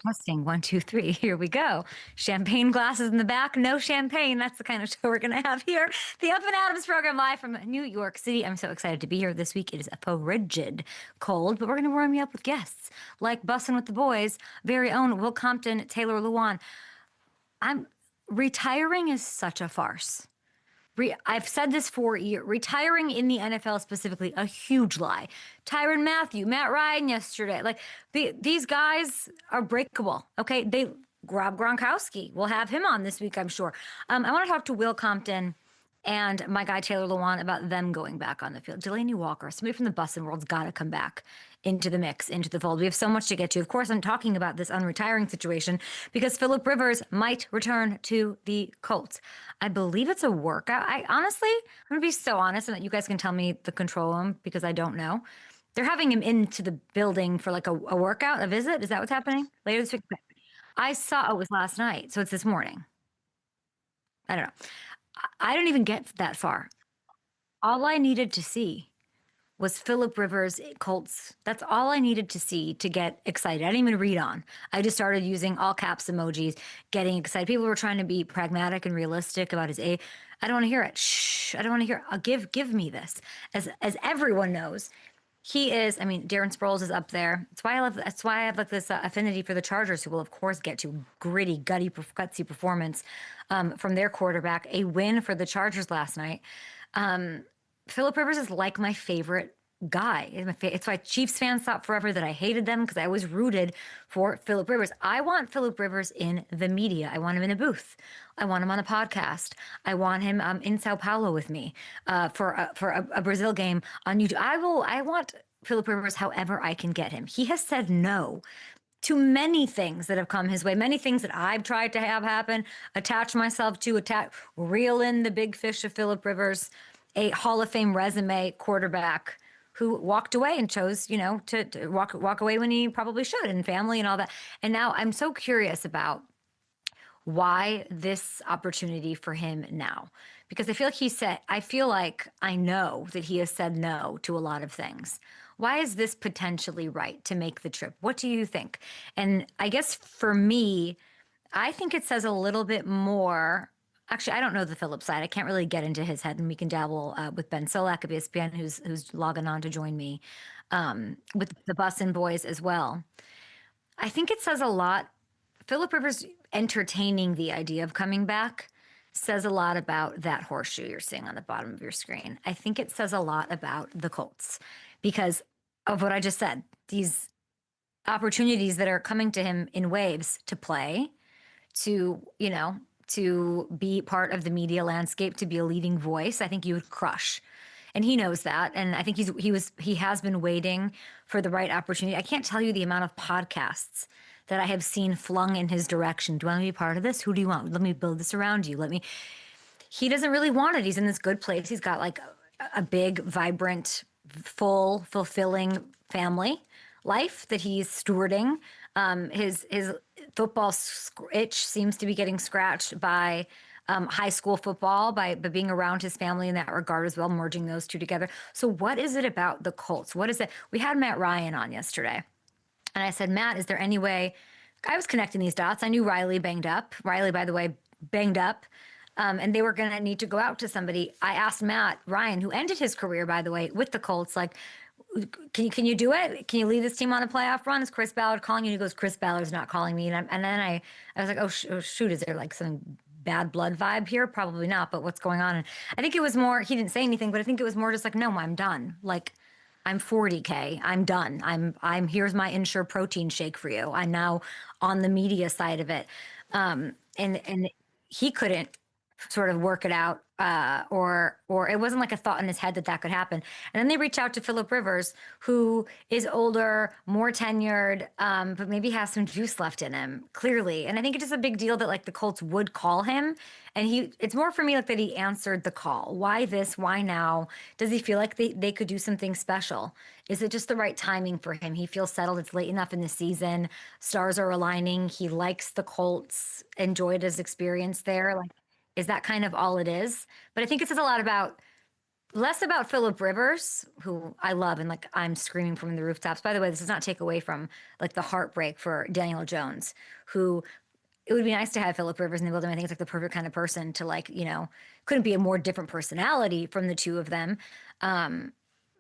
Testing, one, two, three. Here we go. Champagne glasses in the back. No champagne. That's the kind of show we're going to have here. The Up and Adams program live from New York City. I'm so excited to be here this week. It is a frigid cold, but we're going to warm you up with guests like Bussin with the Boys, very own Will Compton Taylor Lewan. Retiring is such a farce. I've said this for years. Retiring in the NFL specifically, a huge lie. Tyrann Mathieu, Matt Ryan yesterday. Like these guys are breakable. Okay, they Rob Gronkowski. We'll have him on this week, I'm sure. I want to talk to Will Compton and my guy Taylor Lewan about them going back on the field. Delaney Walker, somebody from the Bussin world's got to come back into the mix, into the fold. We have so much to get to. Of course, I'm talking about this unretiring situation because Philip Rivers might return to the Colts. I believe it's a workout. I'm going to be so honest, and that you guys can tell me the control room because I don't know. They're having him into the building for like a workout, a visit. Is that what's happening later this week? I saw it was last night, so it's this morning. I don't know. I don't even get that far. All I needed to see was Philip Rivers Colts. That's all I needed to see to get excited. I didn't even read on. I just started using all caps emojis, getting excited. People were trying to be pragmatic and realistic about his age. I don't want to hear it. Shh. I don't want to hear it. Give me this. As everyone knows, he is. I mean, Darren Sproles is up there. That's why I have like this affinity for the Chargers, who will of course get to gritty, gutsy performance from their quarterback. A win for the Chargers last night. Philip Rivers is like my favorite guy. It's why Chiefs fans thought forever that I hated them because I was rooted for Philip Rivers. I want Philip Rivers in the media. I want him in a booth. I want him on a podcast. I want him in Sao Paulo with me for a Brazil game on YouTube. I want Philip Rivers however I can get him. He has said no to many things that have come his way, many things that I've tried to have happen, attach myself to, reel in the big fish of Philip Rivers, a Hall of Fame resume quarterback who walked away and chose, to walk away when he probably should, and family and all that. And now I'm so curious about why this opportunity for him now, because I feel like I know that he has said no to a lot of things. Why is this potentially right to make the trip? What do you think? And I guess for me, I think it says a little bit more. Actually, I don't know the Phillips side. I can't really get into his head, and we can dabble with Ben Solak of ESPN, who's logging on to join me with the Bussin boys as well. I think it says a lot. Philip Rivers entertaining the idea of coming back says a lot about that horseshoe you're seeing on the bottom of your screen. I think it says a lot about the Colts because of what I just said. These opportunities that are coming to him in waves to play, to be part of the media landscape, to be a leading voice, I think you would crush. And he knows that. And I think he has been waiting for the right opportunity. I can't tell you the amount of podcasts that I have seen flung in his direction. Do you want to be part of this? Who do you want? Let me build this around you. He doesn't really want it. He's in this good place. He's got like a big, vibrant, full, fulfilling family life that he's stewarding. His football itch seems to be getting scratched by high school football, by being around his family in that regard as well, merging those two together. So what is it about the Colts? What is it? We had Matt Ryan on yesterday, and I said, Matt, is there any way? I was connecting these dots. I knew Riley banged up. Riley, by the way, banged up. And they were going to need to go out to somebody. I asked Matt Ryan, who ended his career, by the way, with the Colts, like, can you do it? Can you lead this team on a playoff run? Is Chris Ballard calling you? And he goes, Chris Ballard's not calling me. And then I was like, oh, shoot, is there like some bad blood vibe here? Probably not, but what's going on? And I think it was more, he didn't say anything, but I think it was more just like, no, I'm done. Like, I'm 40K. I'm done. Here's my Ensure protein shake for you. I'm now on the media side of it. And he couldn't sort of work it out, or it wasn't like a thought in his head that could happen. And then they reach out to Philip Rivers, who is older, more tenured, but maybe has some juice left in him, clearly. And I think it's just a big deal that like the Colts would call him. And it's more for me like that he answered the call. Why this? Why now? Does he feel like they could do something special? Is it just the right timing for him? He feels settled. It's late enough in the season. Stars are aligning. He likes the Colts, enjoyed his experience there. Like, is that kind of all it is? But I think it says a lot about Less about Philip Rivers, who I love and like I'm screaming from the rooftops. By the way, this does not take away from like the heartbreak for Daniel Jones, who it would be nice to have Philip Rivers in the building. I think it's like the perfect kind of person to like, couldn't be a more different personality from the two of them.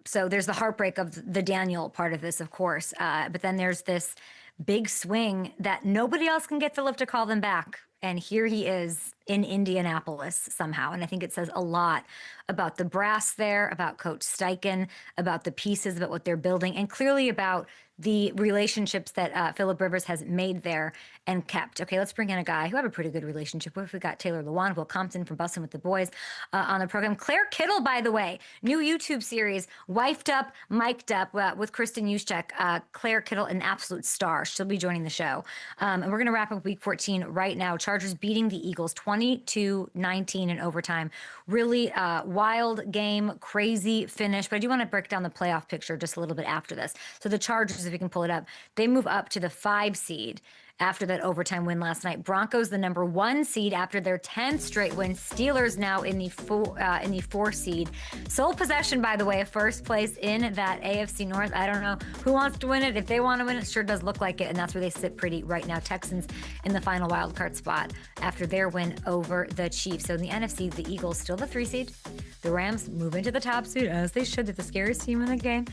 So there's the heartbreak of the Daniel part of this, of course. But then there's this big swing that nobody else can get Philip to call them back. And here he is in Indianapolis somehow. And I think it says a lot about the brass there, about Coach Steichen, about the pieces, about what they're building, and clearly about the relationships that Philip Rivers has made there and kept. Okay, let's bring in a guy who I have a pretty good relationship with. We got Taylor Lewan, Will Compton from Bussin with the Boys on the program. Claire Kittle, by the way, new YouTube series, Wifed Up, Mic'd Up with Kristen Juszczyk. Claire Kittle, an absolute star. She'll be joining the show. And we're going to wrap up week 14 right now. Chargers beating the Eagles 22-19 in overtime. Really wild game, crazy finish. But I do want to break down the playoff picture just a little bit after this. So the Chargers, if you can pull it up, they move up to the 5 seed after that overtime win last night. Broncos, the number 1 seed after their 10th straight win. Steelers now in the 4 seed. Sole possession, by the way, of first place in that AFC North. I don't know who wants to win it. If they want to win it, sure does look like it, and that's where they sit pretty right now. Texans in the final wild card spot after their win over the Chiefs. So in the NFC, the Eagles still the 3 seed. The Rams move into the top seed, as they should. They're the scariest team in the game.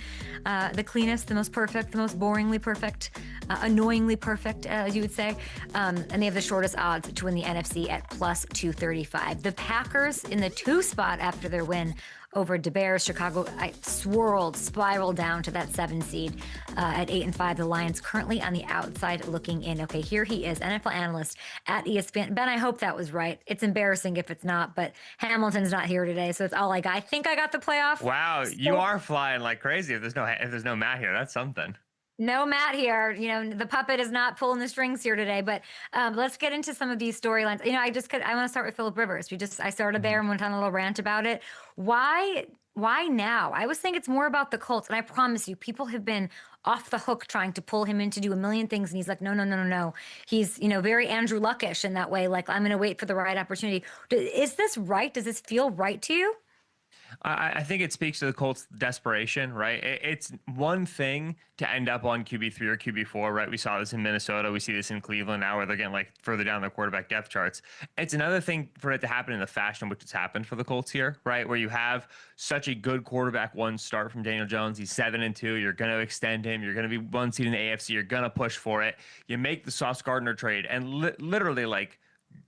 The cleanest, the most perfect, the most boringly perfect, annoyingly perfect, as you would say. And they have the shortest odds to win the NFC at plus 235. The Packers in the 2 spot after their win over the Bears. Chicago spiraled down to that 7 seed at 8-5. The Lions currently on the outside looking in. Okay, here he is, NFL analyst at ESPN. Ben, I hope that was right. It's embarrassing if it's not, but Hamilton's not here today, so it's all I got. I think I got the playoff. Wow, you are flying like crazy. If there's no Matt here, that's something. No Matt here. The puppet is not pulling the strings here today, but let's get into some of these storylines. I want to start with Philip Rivers. I started there and went on a little rant about it. Why now? I was thinking it's more about the Colts, and I promise you, people have been off the hook trying to pull him in to do a million things, and he's like, no. He's, very Andrew Luckish in that way, like, I'm going to wait for the right opportunity. Is this right? Does this feel right to you? I think it speaks to the Colts' desperation, right? It's one thing to end up on QB3 or QB4, right? We saw this in Minnesota. We see this in Cleveland now where they're getting like further down the quarterback depth charts. It's another thing for it to happen in the fashion in which it's happened for the Colts here, right? Where you have such a good quarterback 1 start from Daniel Jones. He's 7-2. You're going to extend him. You're going to be 1 seed in the AFC. You're going to push for it. You make the Sauce Gardner trade, and literally like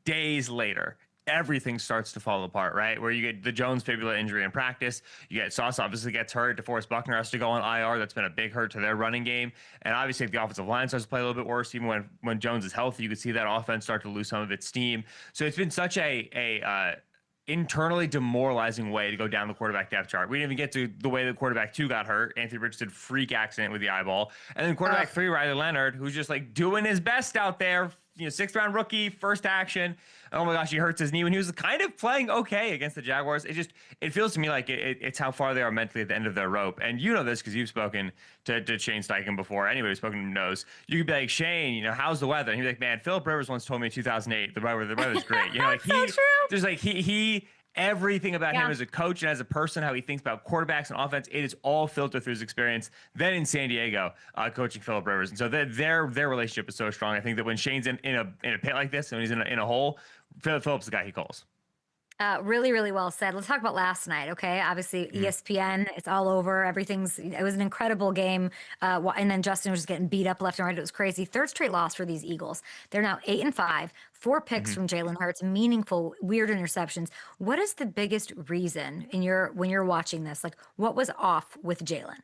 days later, everything starts to fall apart, right? Where you get the Jones fibula injury in practice. You get Sauce obviously gets hurt. DeForest Buckner has to go on IR. That's been a big hurt to their running game. And obviously if the offensive line starts to play a little bit worse, even when Jones is healthy, you could see that offense start to lose some of its steam. So it's been such a internally demoralizing way to go down the quarterback depth chart. We didn't even get to the way that quarterback 2 got hurt. Anthony Richardson, freak accident with the eyeball. And then quarterback 3, Riley Leonard, who's just like doing his best out there. 6th round rookie, first action. Oh my gosh, he hurts his knee when he was kind of playing okay against the Jaguars. It feels to me like it's how far they are mentally at the end of their rope. And you know this because you've spoken to Shane Steichen before. Anybody who's spoken to him knows. You could be like, Shane, how's the weather? And he'd be like, man, Philip Rivers once told me in 2008, the weather's great. That's so true. There's like he everything about him as a coach and as a person, how he thinks about quarterbacks and offense, it is all filtered through his experience. Then in San Diego, coaching Philip Rivers, and so their relationship is so strong. I think that when Shane's in a pit like this, and when he's in a hole, Philip's the guy he calls. Really, really well said. Let's talk about last night, okay? Obviously, ESPN, it's all over. It was an incredible game. And then Justin was just getting beat up left and right. It was crazy. 3rd straight loss for these Eagles. They're now 8-5, 4 picks from Jalen Hurts, meaningful, weird interceptions. What is the biggest reason when you're watching this? Like, what was off with Jalen?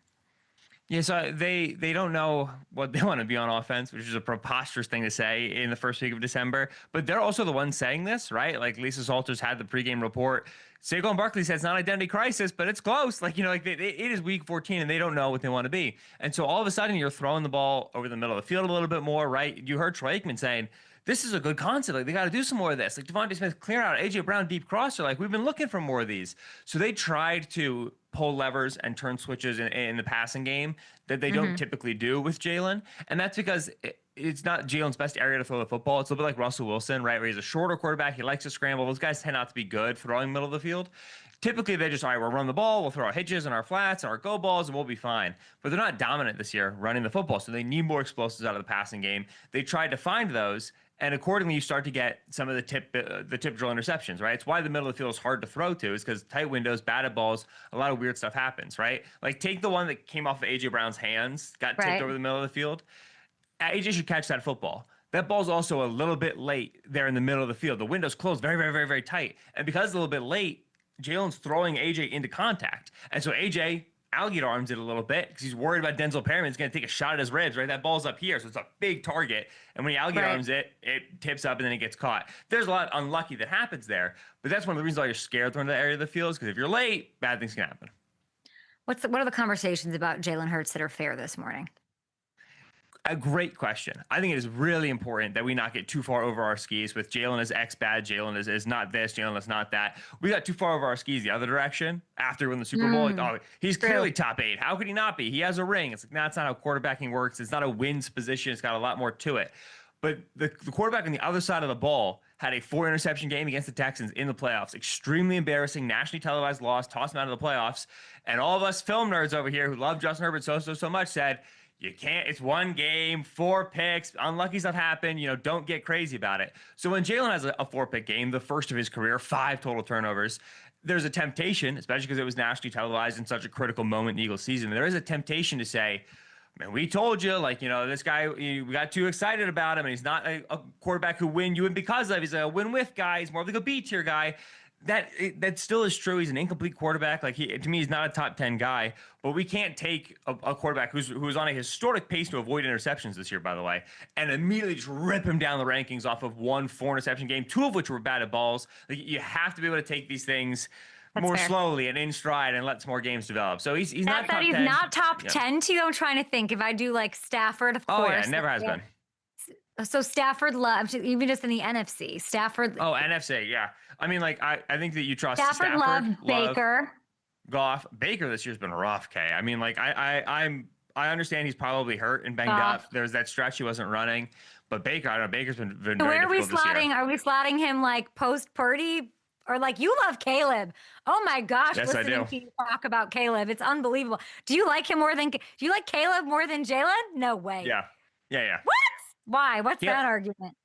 Yeah, so they don't know what they want to be on offense, which is a preposterous thing to say in the first week of December. But they're also the ones saying this, right? Like Lisa Salters had the pregame report. Saquon Barkley said it's not an identity crisis, but it's close. Like, it is week 14 and they don't know what they want to be. And so all of a sudden you're throwing the ball over the middle of the field a little bit more, right? You heard Troy Aikman saying, this is a good concept. Like, they got to do some more of this. Like, Devontae Smith clear out, A.J. Brown deep crosser. Like, we've been looking for more of these. So they tried to pull levers and turn switches in the passing game that they don't typically do with Jalen. And that's because it's not Jalen's best area to throw the football. It's a little bit like Russell Wilson, right? Where he's a shorter quarterback. He likes to scramble. Those guys tend not to be good throwing middle of the field. Typically, they just, all right, we'll run the ball, we'll throw our hitches and our flats and our go balls, and we'll be fine. But they're not dominant this year running the football, so they need more explosives out of the passing game. They tried to find those, and accordingly, you start to get some of the tip drill interceptions, right? It's why the middle of the field is hard to throw to, is because tight windows, batted balls, a lot of weird stuff happens, right? Like take the one that came off of AJ Brown's hands, got tipped over the middle of the field. AJ should catch that football. That ball's also a little bit late there in the middle of the field. The window's closed very, very, very, very tight, and because it's a little bit late, Jalen's throwing AJ into contact. And so AJ alligator arms it a little bit because he's worried about Denzel Perryman's going to take a shot at his ribs, right? That ball's up here, so it's a big target. And when he alligator arms it, it tips up and then it gets caught. There's a lot unlucky that happens there, but that's one of the reasons why you're scared throwing that area of the field, because if you're late, bad things can happen. What are the conversations about Jalen Hurts that are fair this morning? A great question. I think it is really important that we not get too far over our skis with Jalen is X bad, Jalen is not this, Jalen is not that. We got too far over our skis the other direction after we win the Super Bowl. Like, oh, he's clearly top 8. How could he not be? He has a ring. It's like, that's not how quarterbacking works. It's not a wins position. It's got a lot more to it. But the quarterback on the other side of the ball had a 4-interception game against the Texans in the playoffs. Extremely embarrassing, nationally televised loss, tossed him out of the playoffs. And all of us film nerds over here who love Justin Herbert so much said, you can't, it's one game, 4 picks, unlucky stuff happened, don't get crazy about it. So when Jalen has a 4-pick game, the first of his career, 5 total turnovers, there's a temptation, especially because it was nationally televised in such a critical moment in the Eagles season. There is a temptation to say, man, we told you, this guy, we got too excited about him, and he's not a quarterback who win you and because of. He's a win with guy. He's more like a B tier guy. That still is true. He's an incomplete quarterback. To me, he's not a top 10 guy. But we can't take a quarterback who's on a historic pace to avoid interceptions this year, by the way, and immediately just rip him down the rankings off of 1 4-interception game, 2 of which were batted balls. You have to be able to take these things more slowly and in stride and let some more games develop. So he's not top 10. He's not top 10 to you. I'm trying to think if I do like Stafford, of course. Oh yeah, never has been. So Stafford loves, even just in the NFC, Stafford. Oh, NFC, yeah. I mean, I think that you trust Stafford, Love, Baker. Goff. Baker this year's been rough, Kay. I mean, I understand he's probably hurt and banged up. There's that stretch he wasn't running. But Baker, I don't know, Baker's been very Where are we difficult this year. Are we slotting him like post Purdy? Or like, you love Caleb. Oh my gosh, yes, listening to you talk about Caleb. It's unbelievable. Do you like Caleb more than Jalen? No way. Yeah. What? Why? What's that argument?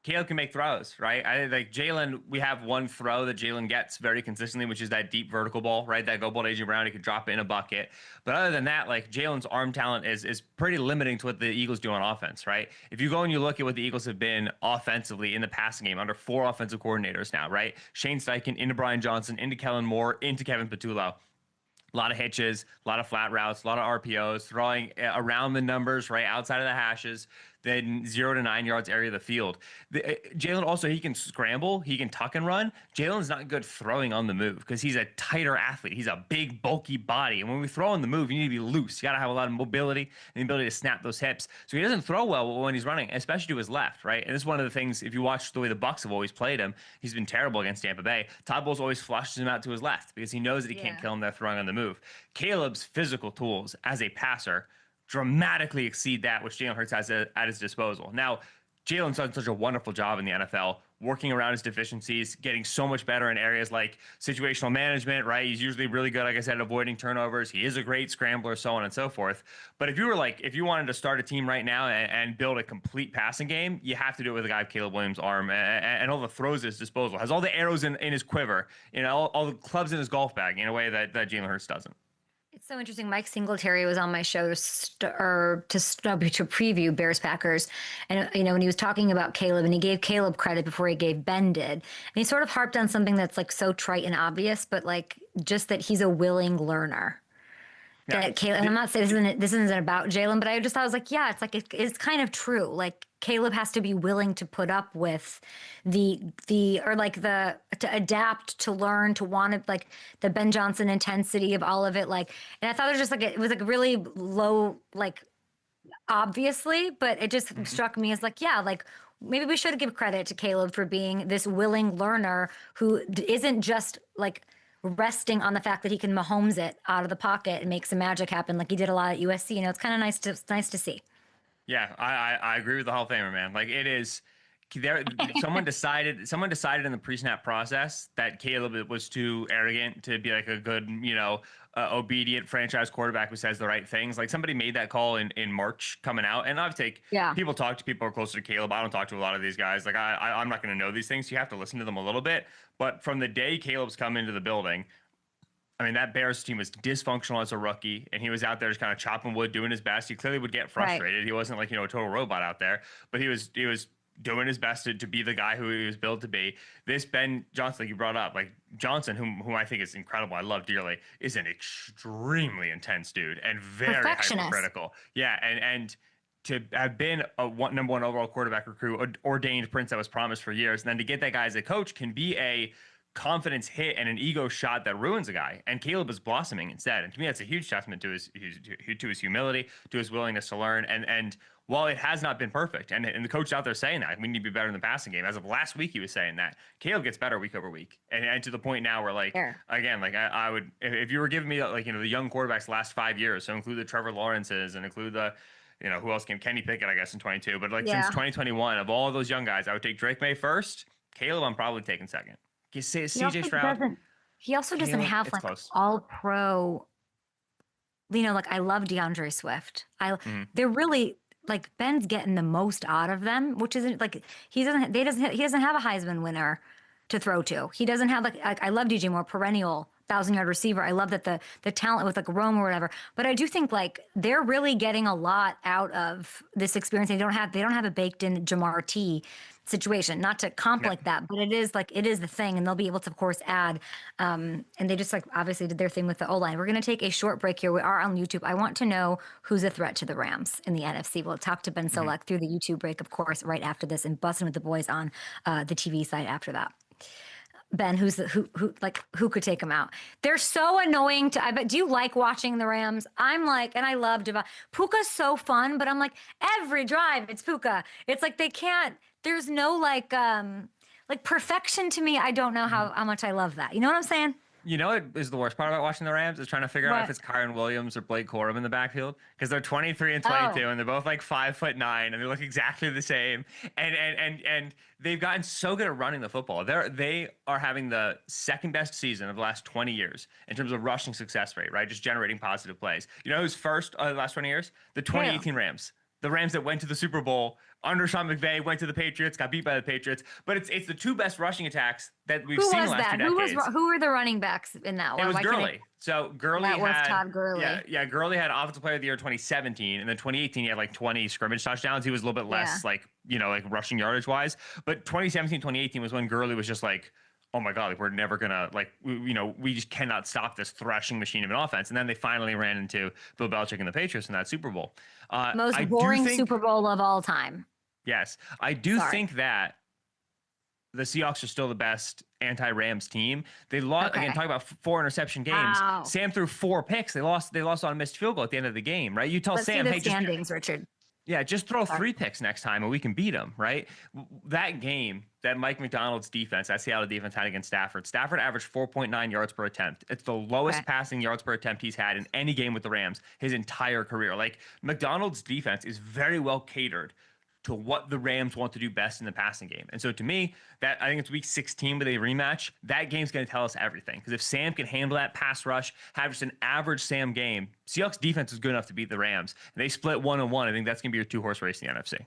Caleb can make throws, right? I like Jalen. We have one throw that Jalen gets very consistently, which is that deep vertical ball, right? That go ball to AJ Brown, he could drop it in a bucket. But other than that, Jalen's arm talent is pretty limiting to what the Eagles do on offense, right? If you go and you look at what the Eagles have been offensively in the passing game under 4 offensive coordinators now, right? Shane Steichen into Brian Johnson, into Kellen Moore, into Kevin Patullo. A lot of hitches, a lot of flat routes, a lot of RPOs, throwing around the numbers, right outside of the hashes, then 0 to 9 yards area of the field. Jalen also, he can scramble, he can tuck and run. Jalen's not good throwing on the move because he's a tighter athlete. He's a big, bulky body. And when we throw on the move, you need to be loose. You got to have a lot of mobility and the ability to snap those hips. So he doesn't throw well when he's running, especially to his left, right? And this is one of the things, if you watch the way the Bucs have always played him, he's been terrible against Tampa Bay. Todd Bowles always flushes him out to his left because he knows that he can't kill him there throwing on the move. Caleb's physical tools as a passer dramatically exceed that which Jalen Hurts has at his disposal. Now, Jalen's done such a wonderful job in the NFL, working around his deficiencies, getting so much better in areas like situational management, right? He's usually really good, like I said, at avoiding turnovers. He is a great scrambler, so on and so forth. But if you wanted to start a team right now and build a complete passing game, you have to do it with a guy of Caleb Williams' arm and all the throws at his disposal, has all the arrows in his quiver, all the clubs in his golf bag in a way that Jalen Hurts doesn't. It's so interesting. Mike Singletary was on my show to preview Bears Packers, and when he was talking about Caleb, and he gave Caleb credit before he gave Ben did, and he sort of harped on something that's so trite and obvious, but just that he's a willing learner. Yeah. That Caleb, and I'm not saying this isn't about Jalen, but I just thought I was it's kind of true. Caleb has to be willing to put up with to adapt, to learn, to want to the Ben Johnson intensity of all of it. And I thought it was just it was really low, obviously, but it just struck me as maybe we should give credit to Caleb for being this willing learner who isn't just resting on the fact that he can Mahomes it out of the pocket and make some magic happen like he did a lot at USC. It's kind of nice to see. Yeah, I agree with the Hall of Famer, man. Like it is there someone decided in the pre-snap process that Caleb was too arrogant to be like a good, obedient franchise quarterback who says the right things. Like somebody made that call in March coming out. And I've take Yeah. people talk to people who are closer to Caleb. I don't talk to a lot of these guys. Like I'm not going to know these things. You have to listen to them a little bit. But from the day Caleb's come into the building, I mean, that Bears team was dysfunctional as a rookie, and he was out there just kind of chopping wood, doing his best. He clearly would get Right. frustrated. He wasn't like, a total robot out there, but he was doing his best to be the guy who he was built to be. This Ben Johnson, like you brought up, like Johnson, whom I think is incredible, I love dearly, is an extremely intense dude and very Perfectionist. hypercritical. Yeah, and to have been a number one overall quarterback recruit, ordained prince that was promised for years, and then to get that guy as a coach can be a confidence hit and an ego shot that ruins a guy. And Caleb is blossoming instead. And to me, that's a huge testament to his humility, to his willingness to learn. And while it has not been perfect, and the coach out there saying that we need to be better in the passing game. As of last week, he was saying that Caleb gets better week over week, and to the point now where like Fair. again, like I would if you were giving me like the young quarterbacks the last 5 years, so include the Trevor Lawrences and include the who else came, Kenny Pickett, I guess in 22, but like since Yeah. 2021, of all of those young guys, I would take Drake May first. Caleb, I'm probably taking second. You say He also CJ Stroud, doesn't. He also doesn't Caleb, have it's like close. all pro. Like I love DeAndre Swift. Mhm. They're really like Ben's getting the most out of them, which isn't like he doesn't have a Heisman winner to throw to. He doesn't have like I love DJ Moore, perennial 1,000-yard receiver. I love that the talent with like Rome or whatever. But I do think like they're really getting a lot out of this experience. They don't have a baked in Jamar T situation. Not to comp Yeah. like that, but it is the thing, and they'll be able to of course add. And they just like obviously did their thing with the O line. We're gonna take a short break here. We are on YouTube. I want to know who's a threat to the Rams in the NFC. We'll talk to Ben Mhm. Solak through the YouTube break, of course, right after this, and Bussin with the boys on the TV side after that. Ben, who could take them out? They're so annoying to. I bet. Do you like watching the Rams? I'm like, and I love Devon. Puka's so fun, but I'm like every drive it's Puka. It's like they can't. There's no like perfection to me. I don't know Mhm. how much I love that. You know what I'm saying? You know what is the worst part about watching the Rams is trying to figure out if But it's Kyron Williams or Blake Corum in the backfield because they're 23 and oh, 22 and they're both like 5'9" and they look exactly the same and they've gotten so good at running the football. They are having the second best season of the last 20 years in terms of rushing success rate, right? Just generating positive plays. You know who's first the last 20 years? The who? 2018 Rams. The Rams that went to the Super Bowl under Sean McVay, went to the Patriots, got beat by the Patriots. But it's the two best rushing attacks that we've Who seen in was the last two that? decades. Who were the running backs in that It one? was Why can't Gurley. So Gurley that was had Todd Gurley. yeah, Gurley had Offensive Player of the Year 2017, and then 2018 he had like 20 scrimmage touchdowns. He was a little bit less Yeah. like like rushing yardage wise. But 2017, 2018 was when Gurley was just like, oh my god, like we're never gonna like we just cannot stop this thrashing machine of an offense. And then they finally ran into Bill Belichick and the Patriots in that Super Bowl. Most I do boring think Super Bowl of all time. yes, I do Sorry. think that the Seahawks are still the best anti-Rams team. They lost Okay. again. Talk about four interception games. Wow. Sam threw 4 picks. They lost on a missed field goal at the end of the game. Right? You tell Let's see Sam, the hey, just standings, Richard. just throw Sorry. 3 picks next time and we can beat them. Right? That game that Mike McDonald's defense, that Seattle defense had against Stafford. Stafford averaged 4.9 yards per attempt. It's the lowest Okay. passing yards per attempt he's had in any game with the Rams his entire career. Like McDonald's defense is very well catered to what the Rams want to do best in the passing game. And so to me, that I think it's week 16 with a rematch, that game's going to tell us everything. Because if Sam can handle that pass rush, have just an average Sam game, Seahawks defense is good enough to beat the Rams. And they split 1-1. I think that's going to be your two-horse race in the NFC.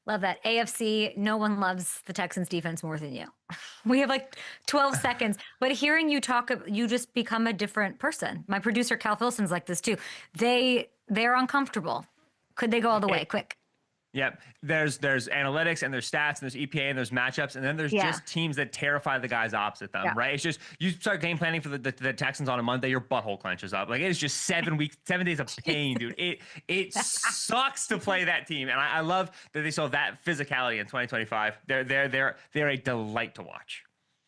Love that. AFC, no one loves the Texans defense more than you. We have like 12 seconds, but hearing you talk, you just become a different person. My producer, Cal Filson's like this too. They're uncomfortable. Could they go all the way? Quick. Yep. There's analytics and there's stats and there's EPA and there's matchups and then there's Yeah. just teams that terrify the guys opposite them, Yeah. right? It's just you start game planning for the Texans on a Monday, your butthole clenches up. Like it is just 7 days of pain, dude. It sucks to play that team, and I love that they saw that physicality in 2025. They're a delight to watch.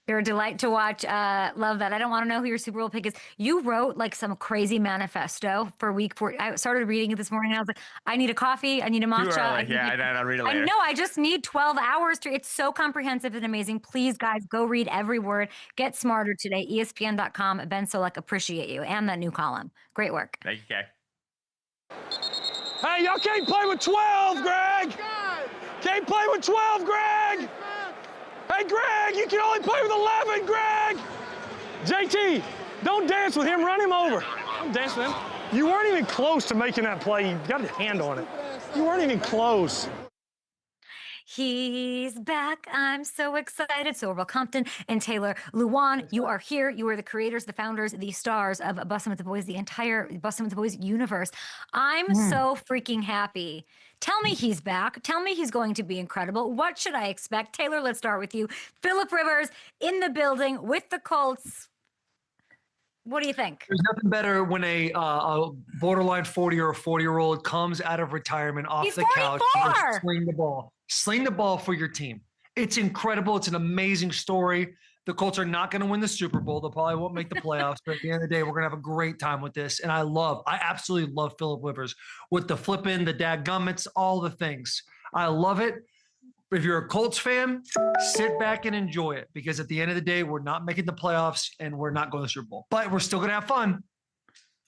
You're a delight to watch. Love that. I don't want to know who your Super Bowl pick is. You wrote like some crazy manifesto for week 4. I started reading it this morning and I was like, I need a coffee. I need a Too matcha. early. Yeah, I'll read it I later. know. I just need 12 hours to. It's so comprehensive and amazing. Please, guys, go read every word. Get smarter today. ESPN.com. Ben Solak, appreciate you and that new column. Great work. Thank you, Kay. Hey, y'all can't play with 12, Greg. Can't play with 12, Greg. Hey, Greg, you can only play with 11, Greg. JT, don't dance with him. Run him over. Don't dance with him. You weren't even close to making that play. You got a hand on it. You weren't even close. He's back. I'm so excited. So Will Compton and Taylor Lewan, you are here. You are the creators, the founders, the stars of Bussin with the Boys, the entire Bussin with the Boys universe. I'm so freaking happy. Tell me he's back. Tell me he's going to be incredible. What should I expect? Taylor, let's start with you. Phillip Rivers in the building with the Colts. What do you think? There's nothing better when a borderline 40 or a 40-year-old comes out of retirement off He's the couch and 44. just sling the ball. Sling the ball for your team. It's incredible. It's an amazing story. The Colts are not going to win the Super Bowl. They probably won't make the playoffs, but at the end of the day, we're going to have a great time with this. And I absolutely love Phillip Rivers with the flipping, the dadgummits, all the things. I love it. If you're a Colts fan, sit back and enjoy it because at the end of the day, we're not making the playoffs and we're not going to the Super Bowl, but we're still going to have fun.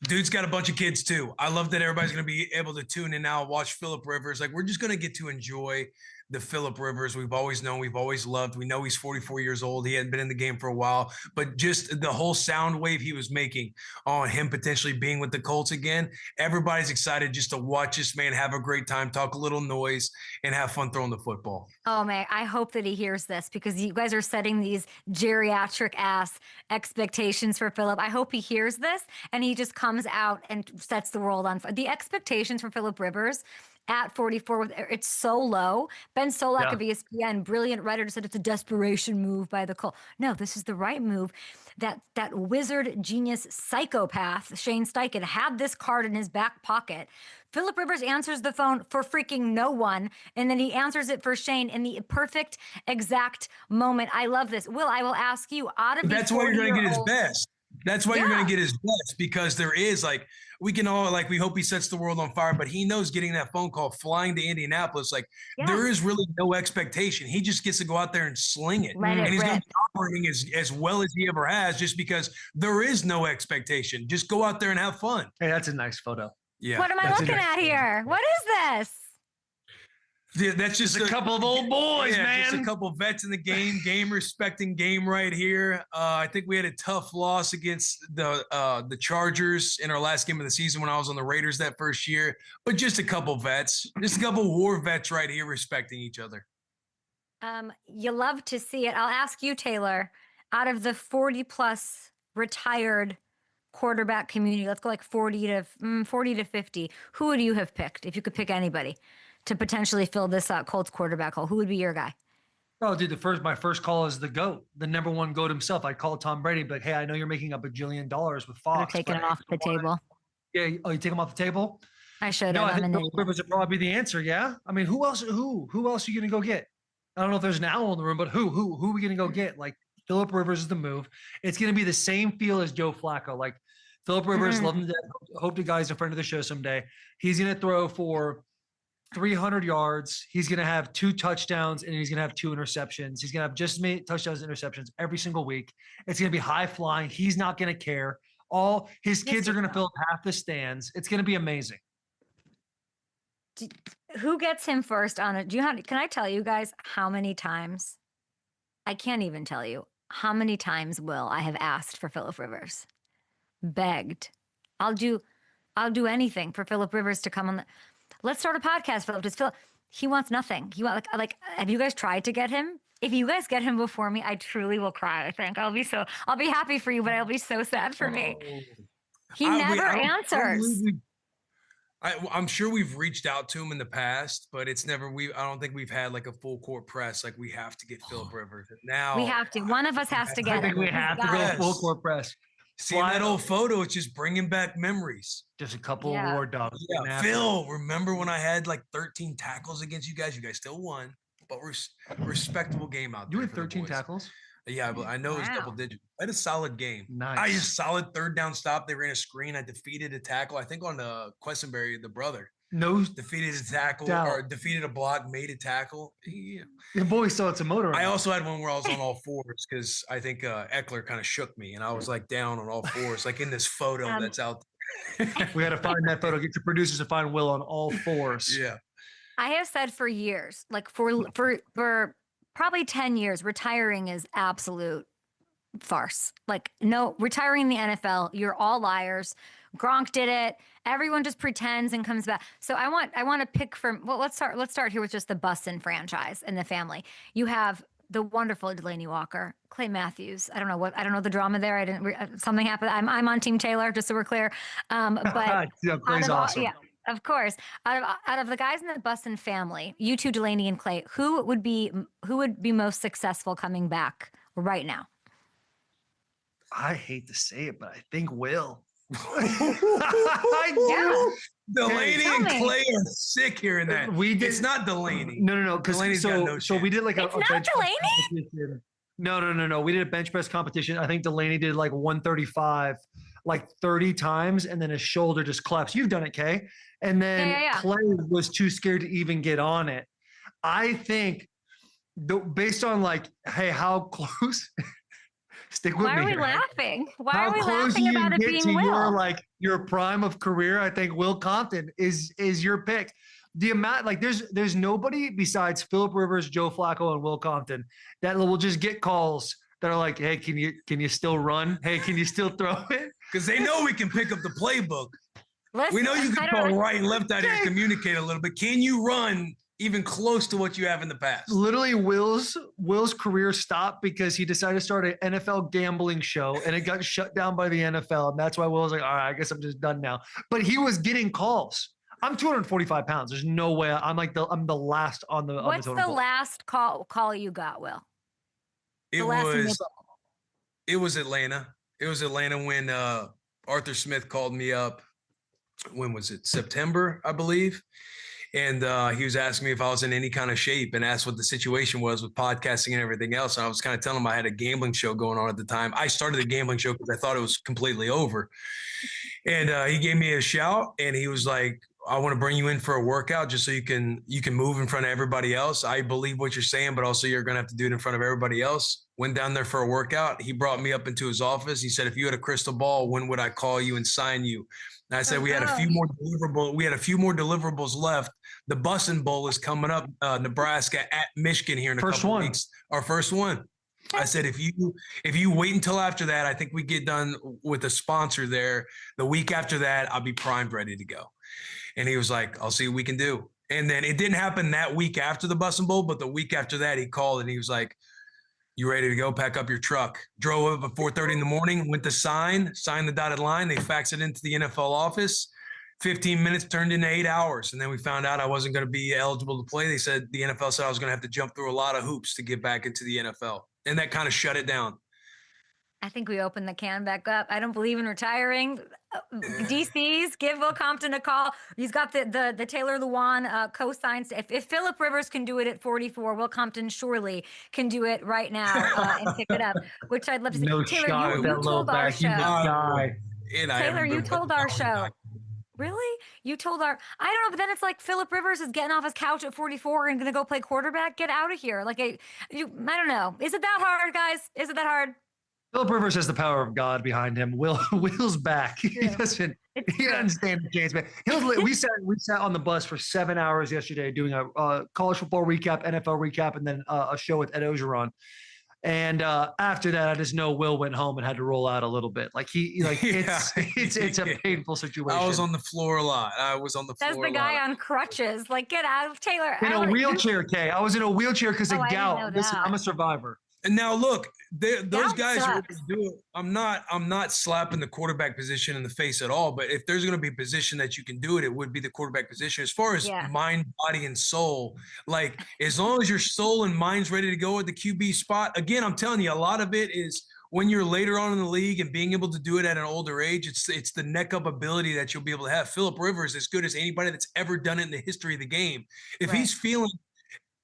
Dude's got a bunch of kids too. I love that everybody's going to be able to tune in now and watch Phillip Rivers. Like, we're just going to get to enjoy the Phillip Rivers we've always known, we've always loved. We know he's 44 years old. He hadn't been in the game for a while, but just the whole sound wave he was making on him potentially being with the Colts again, everybody's excited just to watch this man have a great time, talk a little noise, and have fun throwing the football. Oh, man, I hope that he hears this because you guys are setting these geriatric ass expectations for Phillip. I hope he hears this and he just comes out and sets the world on fire. The expectations for Phillip Rivers at 44, it's so low. Ben Solak of ESPN, brilliant writer, said it's a desperation move by the Colts. No, this is the right move. That wizard genius psychopath, Shane Steichen, had this card in his back pocket. Phillip Rivers answers the phone for freaking no one, and then he answers it for Shane in the perfect, exact moment. I love this. Will, I will ask you, out of That's why you're going to get his best. That's why you're going to get his best because there is we can all we hope he sets the world on fire, but he knows getting that phone call, flying to Indianapolis, there is really no expectation. He just gets to go out there and sling it. And he's going to be operating as well as he ever has just because there is no expectation. Just go out there and have fun. Hey, that's a nice photo. Yeah. What am I looking at here? What is this? Yeah, that's just a couple of old boys, man. Just a couple of vets in the game respecting game right here. I think we had a tough loss against the Chargers in our last game of the season when I was on the Raiders that first year. But just a couple vets, just a couple war vets right here respecting each other. You love to see it. I'll ask you, Taylor, out of the 40-plus retired quarterback community, let's go 40 to 50, who would you have picked if you could pick anybody to potentially fill this Colts quarterback hole? Who would be your guy? Oh, dude, my first call is the GOAT, the number one GOAT himself. I'd call Tom Brady, but hey, I know you're making up $1 billion with Fox. Taking him off the table. Yeah. Oh, you take him off the table? I should. No, I think Phillip Rivers would probably be the answer. Yeah. I mean, who else are you going to go get? I don't know if there's an owl in the room, but who are we going to go get? Phillip Rivers is the move. It's going to be the same feel as Joe Flacco. Phillip Rivers, love him to death. Hope the guy's a friend of the show someday. He's going to throw for 300 yards. He's going to have 2 touchdowns and he's going to have 2 interceptions. He's going to have just as many touchdowns and interceptions every single week. It's going to be high flying. He's not going to care. All his kids are going to fill up half the stands. It's going to be amazing. Who gets him first on it? Can I tell you guys how many times? I can't even tell you how many times, Will, I have asked for Phillip Rivers. Begged. I'll do anything for Phillip Rivers to come on. Let's start a podcast, Phillip. He wants nothing. He wants have you guys tried to get him? If you guys get him before me, I truly will cry. I think I'll be happy for you, but I'll be so sad for me. He never answers. I'm sure we've reached out to him in the past, but it's never. I don't think we've had a full court press. We have to get Phillip Rivers. Now we have to. One of us has to get him. I think we have to go full court press. Seeing that old photo, it's just bringing back memories. Just a couple of war dogs. Yeah, Phil, remember when I had 13 tackles against you guys? You guys still won, but respectable game out there. You had 13 tackles? Yeah, but I know it was double digit. I had a solid game. Nice. I just solid third down stop. They ran a screen. I defeated a tackle. I think on Questenberry, the brother. No, defeated a tackle or defeated a block, made a tackle. Yeah. Your boy saw it's a motor. I also had one where I was on all fours because I think Eckler kind of shook me and I was down on all fours, in this photo that's out We got to find that photo. Get your producers to find Will on all fours. Yeah. I have said for years, like for probably 10 years, retiring is absolute farce. Like, no, retiring in the NFL, you're all liars. Gronk did it. Everyone just pretends and comes back. So I want to pick from, well, let's start here with just the Bussin franchise and the family. You have the wonderful Delaney Walker, Clay Matthews. I don't know the drama there. I didn't, something happened. I'm on Team Taylor, just so we're clear. But yeah, Clay's awesome. Yeah, of course. Out of the guys in the Bussin family, you two, Delaney and Clay, who would be most successful coming back right now? I hate to say it, but I think Will. Yeah. Delaney Tell and me. Clay are sick here and that. It's not Delaney. No. Because Delaney's got no so we did like It's a not bench press Delaney? competition. No. We did a bench press competition. I think Delaney did like 135, like 30 times, and then his shoulder just collapsed. You've done it, Kay. And then Yeah. Clay was too scared to even get on it. I think based on like, hey, how close? Stick with Why me are we here. laughing? Why How are we close laughing you about it get being to Will? your prime of career? I think Will Compton is your pick. The amount, like, there's nobody besides Philip Rivers, Joe Flacco, and Will Compton that will just get calls that are like, hey, can you still run? Hey, can you still throw it? Because they know we can pick up the playbook. Listen, We know you I can don't go know. right and left out here and communicate a little bit. Can you run even close to what you have in the past? Literally, Will's career stopped because he decided to start an NFL gambling show, and it got shut down by the NFL, and that's why Will was like, all right, I guess I'm just done now. But he was getting calls. I'm 245 pounds. There's no way I'm the last on the What's totem the pole. last call you got, Will? The last nibble. It was Atlanta. It was Atlanta when Arthur Smith called me up. When was it? September, I believe. And he was asking me if I was in any kind of shape and asked what the situation was with podcasting and everything else. And I was kind of telling him I had a gambling show going on at the time. I started the gambling show because I thought it was completely over. And he gave me a shout and he was like, I want to bring you in for a workout just so you can move in front of everybody else. I believe what you're saying, but also you're going to have to do it in front of everybody else. Went down there for a workout. He brought me up into his office. He said, if you had a crystal ball, when would I call you and sign you? And I said, we had a few more deliverables left. The Bussin Bowl is coming up, Nebraska at Michigan here in a couple weeks. Our first one. I said, if you wait until after that, I think we get done with a sponsor there. The week after that, I'll be primed, ready to go. And he was like, I'll see what we can do. And then it didn't happen that week after the Bussin Bowl, but the week after that, he called and he was like, you ready to go? Pack up your truck. Drove up at 4:30 in the morning, went to sign the dotted line. They faxed it into the NFL office. 15 minutes turned into 8 hours. And then we found out I wasn't going to be eligible to play. They said the NFL said I was going to have to jump through a lot of hoops to get back into the NFL. And that kind of shut it down. I think we opened the can back up. I don't believe in retiring. DCs, give Will Compton a call. He's got the Taylor Lewan co-signs. If Philip Rivers can do it at 44, Will Compton surely can do it right now and pick it up, which I'd love to see. No Taylor, shot with you that low told our back. You just show. die. Taylor, you told our show. Really? You told I don't know, but then it's like Philip Rivers is getting off his couch at 44 and going to go play quarterback. Get out of here. Like, I don't know. Is it that hard, guys? Is it that hard? Philip Rivers has the power of God behind him. Will's back. He doesn't stand a chance, man. We sat on the bus for 7 hours yesterday doing a college football recap, NFL recap, and then a show with Ed Ogeron. And after that, I just know Will went home and had to roll out a little bit. It's a painful situation. I was on the floor a lot. Says the guy on crutches. Like, get out of Taylor. In a wheelchair, Kay. I was in a wheelchair because of gout. Listen, I'm a survivor. And now look, those guys are sucks. able to do it. I'm not slapping the quarterback position in the face at all. But if there's going to be a position that you can do it, it would be the quarterback position. As far as mind, body, and soul, like as long as your soul and mind's ready to go at the QB spot, again, I'm telling you, a lot of it is when you're later on in the league and being able to do it at an older age. It's the neck up ability that you'll be able to have. Philip Rivers, as good as anybody that's ever done it in the history of the game. If he's feeling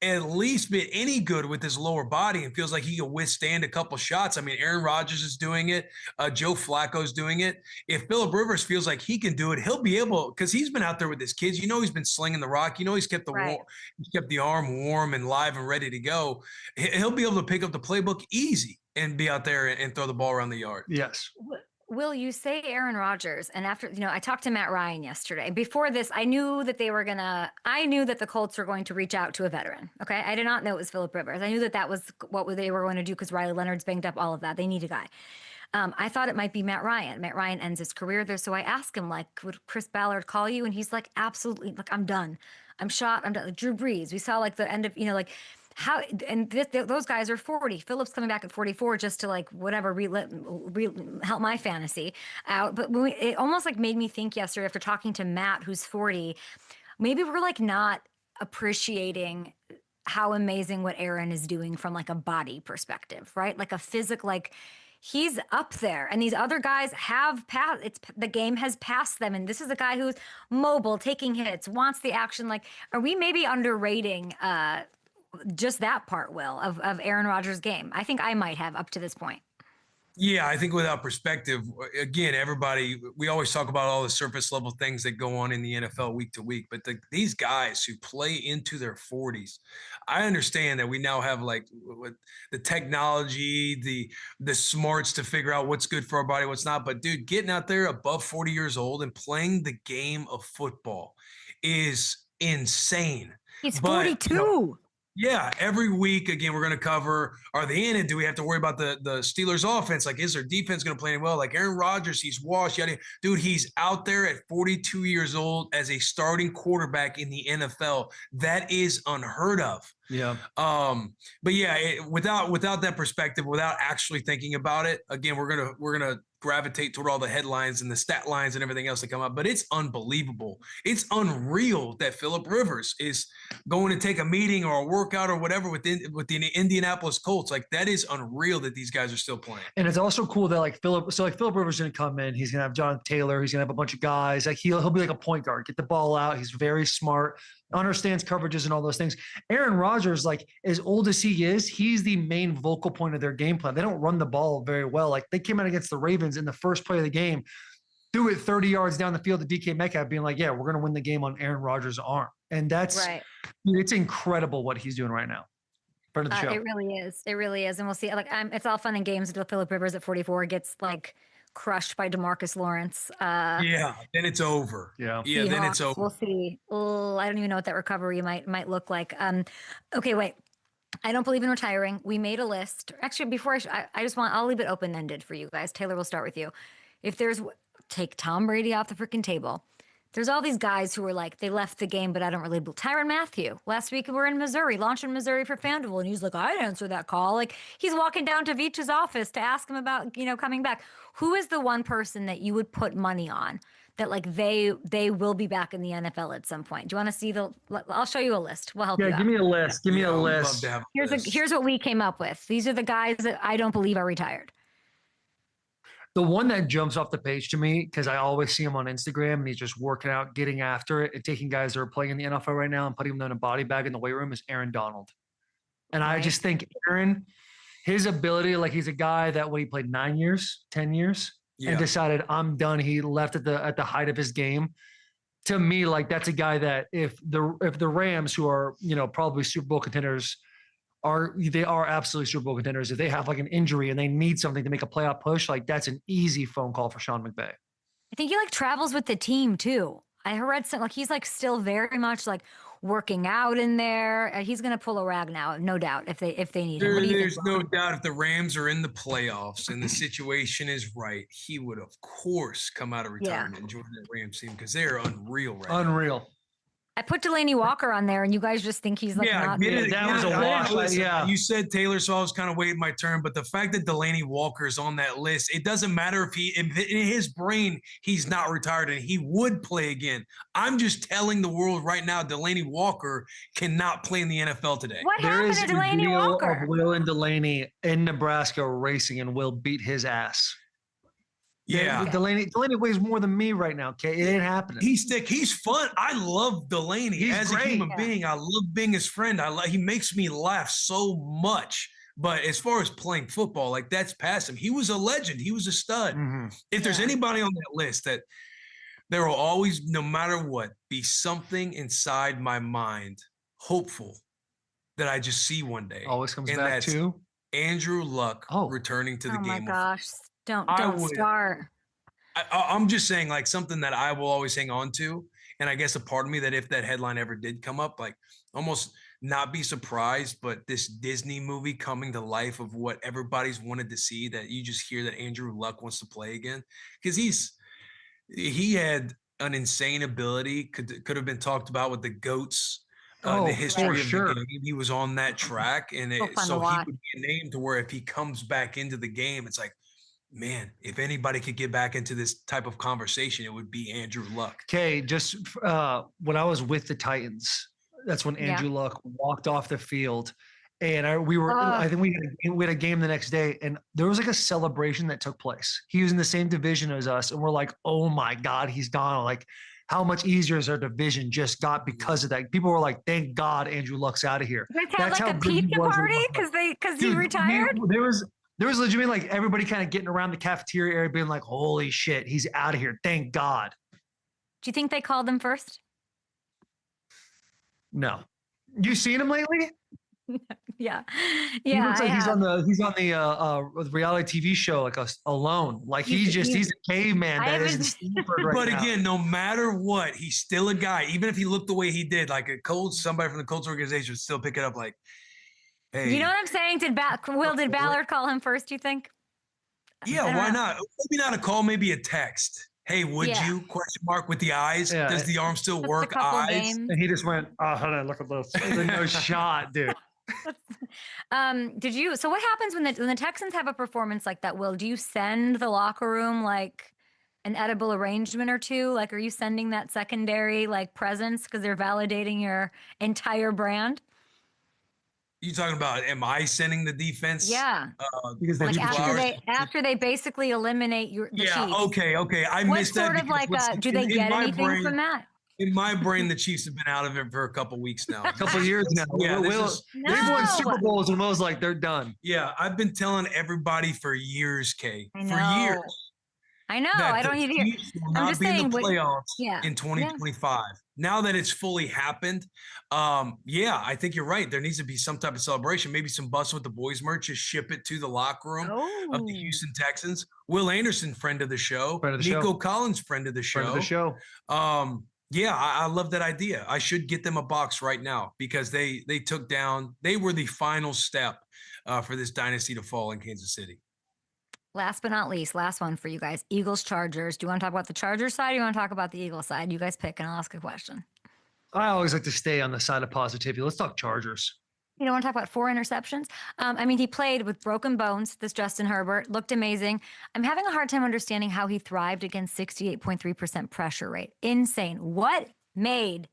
at least bit any good with his lower body and feels like he can withstand a couple shots. I mean, Aaron Rodgers is doing it. Joe Flacco's doing it. If Philip Rivers feels like he can do it, he'll be able, because he's been out there with his kids. You know, he's been slinging the rock. You know, he's kept the arm warm and live and ready to go. He'll be able to pick up the playbook easy and be out there and throw the ball around the yard. Yes. Will, you say Aaron Rodgers, and after, I talked to Matt Ryan yesterday. Before this, I knew that I knew that the Colts were going to reach out to a veteran. Okay. I did not know it was Phillip Rivers. I knew that was what they were going to do because Riley Leonard's banged up, all of that. They need a guy. I thought it might be Matt Ryan. Matt Ryan ends his career there. So I asked him, like, would Chris Ballard call you? And he's like, absolutely. Like, I'm done. I'm shot. I'm done. Like, Drew Brees. We saw like the end of, like, how, and those guys are 40. Phillips coming back at 44 just to like whatever help my fantasy out. But it almost like made me think yesterday after talking to Matt, who's 40, maybe we're like not appreciating how amazing what Aaron is doing from like a body perspective, right? Like a physical, like he's up there, and these other guys have passed. The game has passed them, and this is a guy who's mobile, taking hits, wants the action. Like, are we maybe underrating just that part, Will, of Aaron Rodgers' game? I think I might have up to this point. Yeah, I think without perspective, again, we always talk about all the surface level things that go on in the NFL week to week, but these guys who play into their 40s, I understand that we now have like the technology, the smarts to figure out what's good for our body, what's not. But dude, getting out there above 40 years old and playing the game of football is insane. He's 42. Yeah, every week, again, we're going to cover, are they in it? Do we have to worry about the Steelers offense? Like, is their defense going to play well? Like Aaron Rodgers, he's washed. Dude, he's out there at 42 years old as a starting quarterback in the NFL. That is unheard of. Yeah. But yeah, without that perspective, without actually thinking about it, again, we're gonna gravitate toward all the headlines and the stat lines and everything else that come up. But it's unbelievable. It's unreal that Phillip Rivers is going to take a meeting or a workout or whatever with the Indianapolis Colts. Like, that is unreal that these guys are still playing. And it's also cool that like Phillip Rivers is going to come in. He's going to have Jonathan Taylor. He's going to have a bunch of guys. Like he'll be like a point guard, get the ball out. He's very smart, understands coverages and all those things. Aaron Rodgers, like as old as he is, he's the main vocal point of their game plan. They don't run the ball very well. Like they came out against the Ravens in the first play of the game, threw it 30 yards down the field to DK Metcalf, being like, yeah, we're going to win the game on Aaron Rodgers' arm. And that's, right. It's incredible what he's doing right now. Friend of the show. It really is. It really is. And we'll see. Like, it's all fun and games until Phillip Rivers at 44 gets like crushed by DeMarcus Lawrence. Yeah, then it's over. Yeah, Seahawks, then it's over. We'll see. Oh, I don't even know what that recovery might look like. Okay, wait. I don't believe in retiring. We made a list. Actually, before I'll leave it open-ended for you guys. Taylor, we'll start with you. Take Tom Brady off the freaking table. There's all these guys who are like, they left the game, but I don't really believe. Tyrann Mathieu. Last week we were in Missouri, launching Missouri for FanDuel, and he's like, I'd answer that call. Like, he's walking down to Veach's office to ask him about, coming back. Who is the one person that you would put money on that like they will be back in the NFL at some point? Do you want to see I'll show you a list. We'll help you out. Give me a list. Give me a list. Here's what we came up with. These are the guys that I don't believe are retired. The one that jumps off the page to me, because I always see him on Instagram and he's just working out, getting after it, and taking guys that are playing in the NFL right now and putting them in a body bag in the weight room, is Aaron Donald. And I just think Aaron, his ability, like he's a guy that when he played 9 years, 10 years, and decided I'm done. He left at the height of his game. To me, like that's a guy that if the Rams, who are probably Super Bowl contenders, they are absolutely Super Bowl contenders. If they have like an injury and they need something to make a playoff push, like that's an easy phone call for Sean McVay. I think he like travels with the team too. I read something like he's like still very much like working out in there. He's going to pull a rag now, no doubt, if they need him. There's no doubt if the Rams are in the playoffs and the situation is right, he would of course come out of retirement and join that Rams team because they're unreal right now. Unreal. I put Delaney Walker on there, and you guys just think he's like not. That was a wash. Listen, yeah, you said Taylor, so I was kind of waiting my turn. But the fact that Delaney Walker is on that list, it doesn't matter if in his brain he's not retired and he would play again. I'm just telling the world right now, Delaney Walker cannot play in the NFL today. What there happened is to Delaney a video Walker? of Will and Delaney in Nebraska racing, and Will beat his ass. Yeah. Delaney weighs more than me right now. Okay, it ain't happening. He's thick. He's fun. I love Delaney. He's as great. a human being. I love being his friend. He makes me laugh so much. But as far as playing football, like that's past him. He was a legend. He was a stud. Mm-hmm. If there's anybody on that list that there will always, no matter what, be something inside my mind, hopeful that I just see one day. Always comes and back to Andrew Luck returning to the game. Oh my gosh. Don't I would start. I'm just saying, like, something that I will always hang on to. And I guess a part of me that if that headline ever did come up, like almost not be surprised, but this Disney movie coming to life of what everybody's wanted to see, that you just hear that Andrew Luck wants to play again. Because he had an insane ability, could have been talked about with the GOATs. The history of the game, he was on that track, and so he would be a name to where if he comes back into the game, it's like, man, if anybody could get back into this type of conversation, it would be Andrew Luck. Okay, just when I was with the Titans, that's when Andrew Luck walked off the field, and I think we had a game the next day, and there was like a celebration that took place. He was in the same division as us, and we're like, oh my God, he's gone. Like, how much easier is our division just got because of that? People were like, thank God Andrew Luck's out of here. You guys had like a pizza party because he retired? There was legitimately like everybody kind of getting around the cafeteria area being like, holy shit, he's out of here. Thank God. Do you think they called him first? No. You seen him lately? Yeah. He looks like he's on the reality TV show, like Alone. Like he's a caveman that is in Stanford right now. But again, no matter what, he's still a guy. Even if he looked the way he did, like somebody from the Colts organization would still pick it up like, hey. You know what I'm saying? Did Ballard call him first, you think? Yeah, why not? Maybe not a call, maybe a text. Hey, would you? Question mark with the eyes. Yeah. Does the arm still work? Eyes. And he just went, oh, hold on, look at this. No shot, dude. So what happens when the Texans have a performance like that, Will? Do you send the locker room like an edible arrangement or two? Like, are you sending that secondary like presence because they're validating your entire brand? You talking about, am I sending the defense? Yeah. Because like after they basically eliminate the Chiefs. Okay. I missed that. What sort of like, do they get anything from that? In my brain, the Chiefs have been out of it for a couple weeks now. A couple years now. Yeah, they've won Super Bowls, and Will's like, they're done. Yeah, I've been telling everybody for years, Kay. For years. I know. I don't need to hear. I'm just saying. In the playoffs in 2025. Now that it's fully happened, I think you're right. There needs to be some type of celebration. Maybe some Bussin with the Boys merch. Just ship it to the locker room of the Houston Texans. Will Anderson, friend of the show. Nico Collins, friend of the show. I love that idea. I should get them a box right now because they were the final step for this dynasty to fall in Kansas City. Last but not least, last one for you guys. Eagles, Chargers. Do you want to talk about the Chargers side or do you want to talk about the Eagles side? You guys pick and I'll ask a question. I always like to stay on the side of positivity. Let's talk Chargers. You don't want to talk about 4 interceptions? He played with broken bones, this Justin Herbert. Looked amazing. I'm having a hard time understanding how he thrived against 68.3% pressure rate. Insane. What made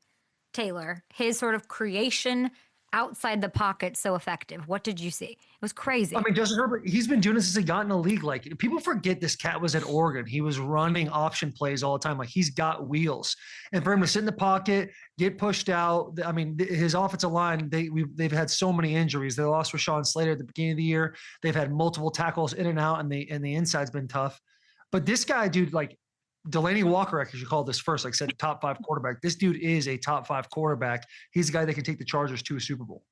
Taylor, his sort of creation outside the pocket, so effective? What did you see? It was crazy. Justin Herbert, he's been doing this since he got in the league. Like, people forget this cat was at Oregon. He was running option plays all the time. Like, he's got wheels. And for him to sit in the pocket, get pushed out, his offensive line, they've had so many injuries. They lost Rashawn Slater at the beginning of the year. They've had multiple tackles in and out, and the inside's been tough. But this guy, dude, like, Delaney Walker, actually called this first, like said, top 5 quarterback. This dude is a top 5 quarterback. He's the guy that can take the Chargers to a Super Bowl.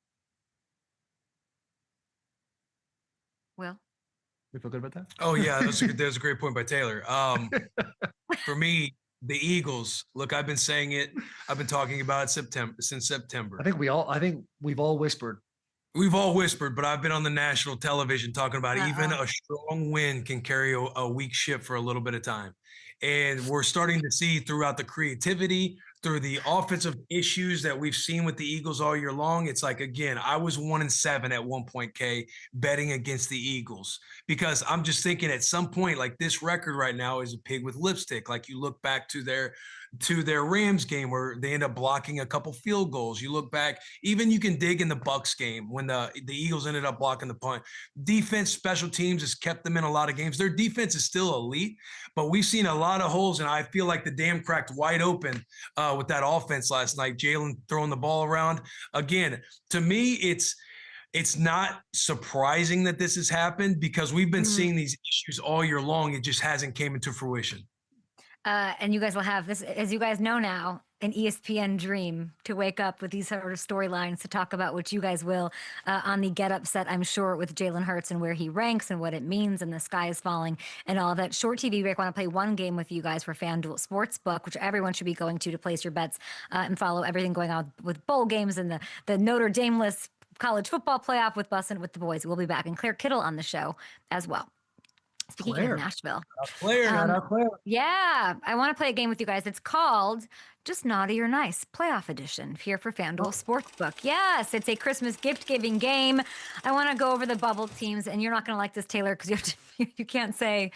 Will? You feel good about that? Oh, yeah. That was a great point by Taylor. For me, the Eagles, look, I've been saying it. I've been talking about it since September. I think we've all whispered. We've all whispered, but I've been on the national television talking about even a strong wind can carry a weak ship for a little bit of time. And we're starting to see throughout the creativity, through the offensive issues that we've seen with the Eagles all year long. It's like, again, I was 1-7 at one point, Kay, betting against the Eagles, because I'm just thinking at some point, like, this record right now is a pig with lipstick. Like, you look back to their Rams game where they end up blocking a couple field goals. You look back, even you can dig in the Bucks game when the Eagles ended up blocking the punt. Defense, special teams has kept them in a lot of games. Their defense is still elite, but we've seen a lot of holes, and I feel like the dam cracked wide open with that offense last night. Jalen throwing the ball around. Again, to me, it's not surprising that this has happened because we've been seeing these issues all year long. It just hasn't came into fruition. And you guys will have this, as you guys know now, an ESPN dream to wake up with these sort of storylines to talk about, which you guys will on the Get Upset, I'm sure, with Jalen Hurts and where he ranks and what it means and the sky is falling and all that. Short TV break. I want to play one game with you guys for FanDuel Sportsbook, which everyone should be going to place your bets and follow everything going on with bowl games and the Notre Dame-less college football playoff with Bussin with the boys. We'll be back. And Claire Kittle on the show as well. Speaking Claire. of Nashville. Claire. Yeah, I want to play a game with you guys. It's called Just Naughty or Nice, Playoff Edition, here for FanDuel Sportsbook. Yes, it's a Christmas gift-giving game. I want to go over the bubble teams, and you're not going to like this, Taylor, because you can't say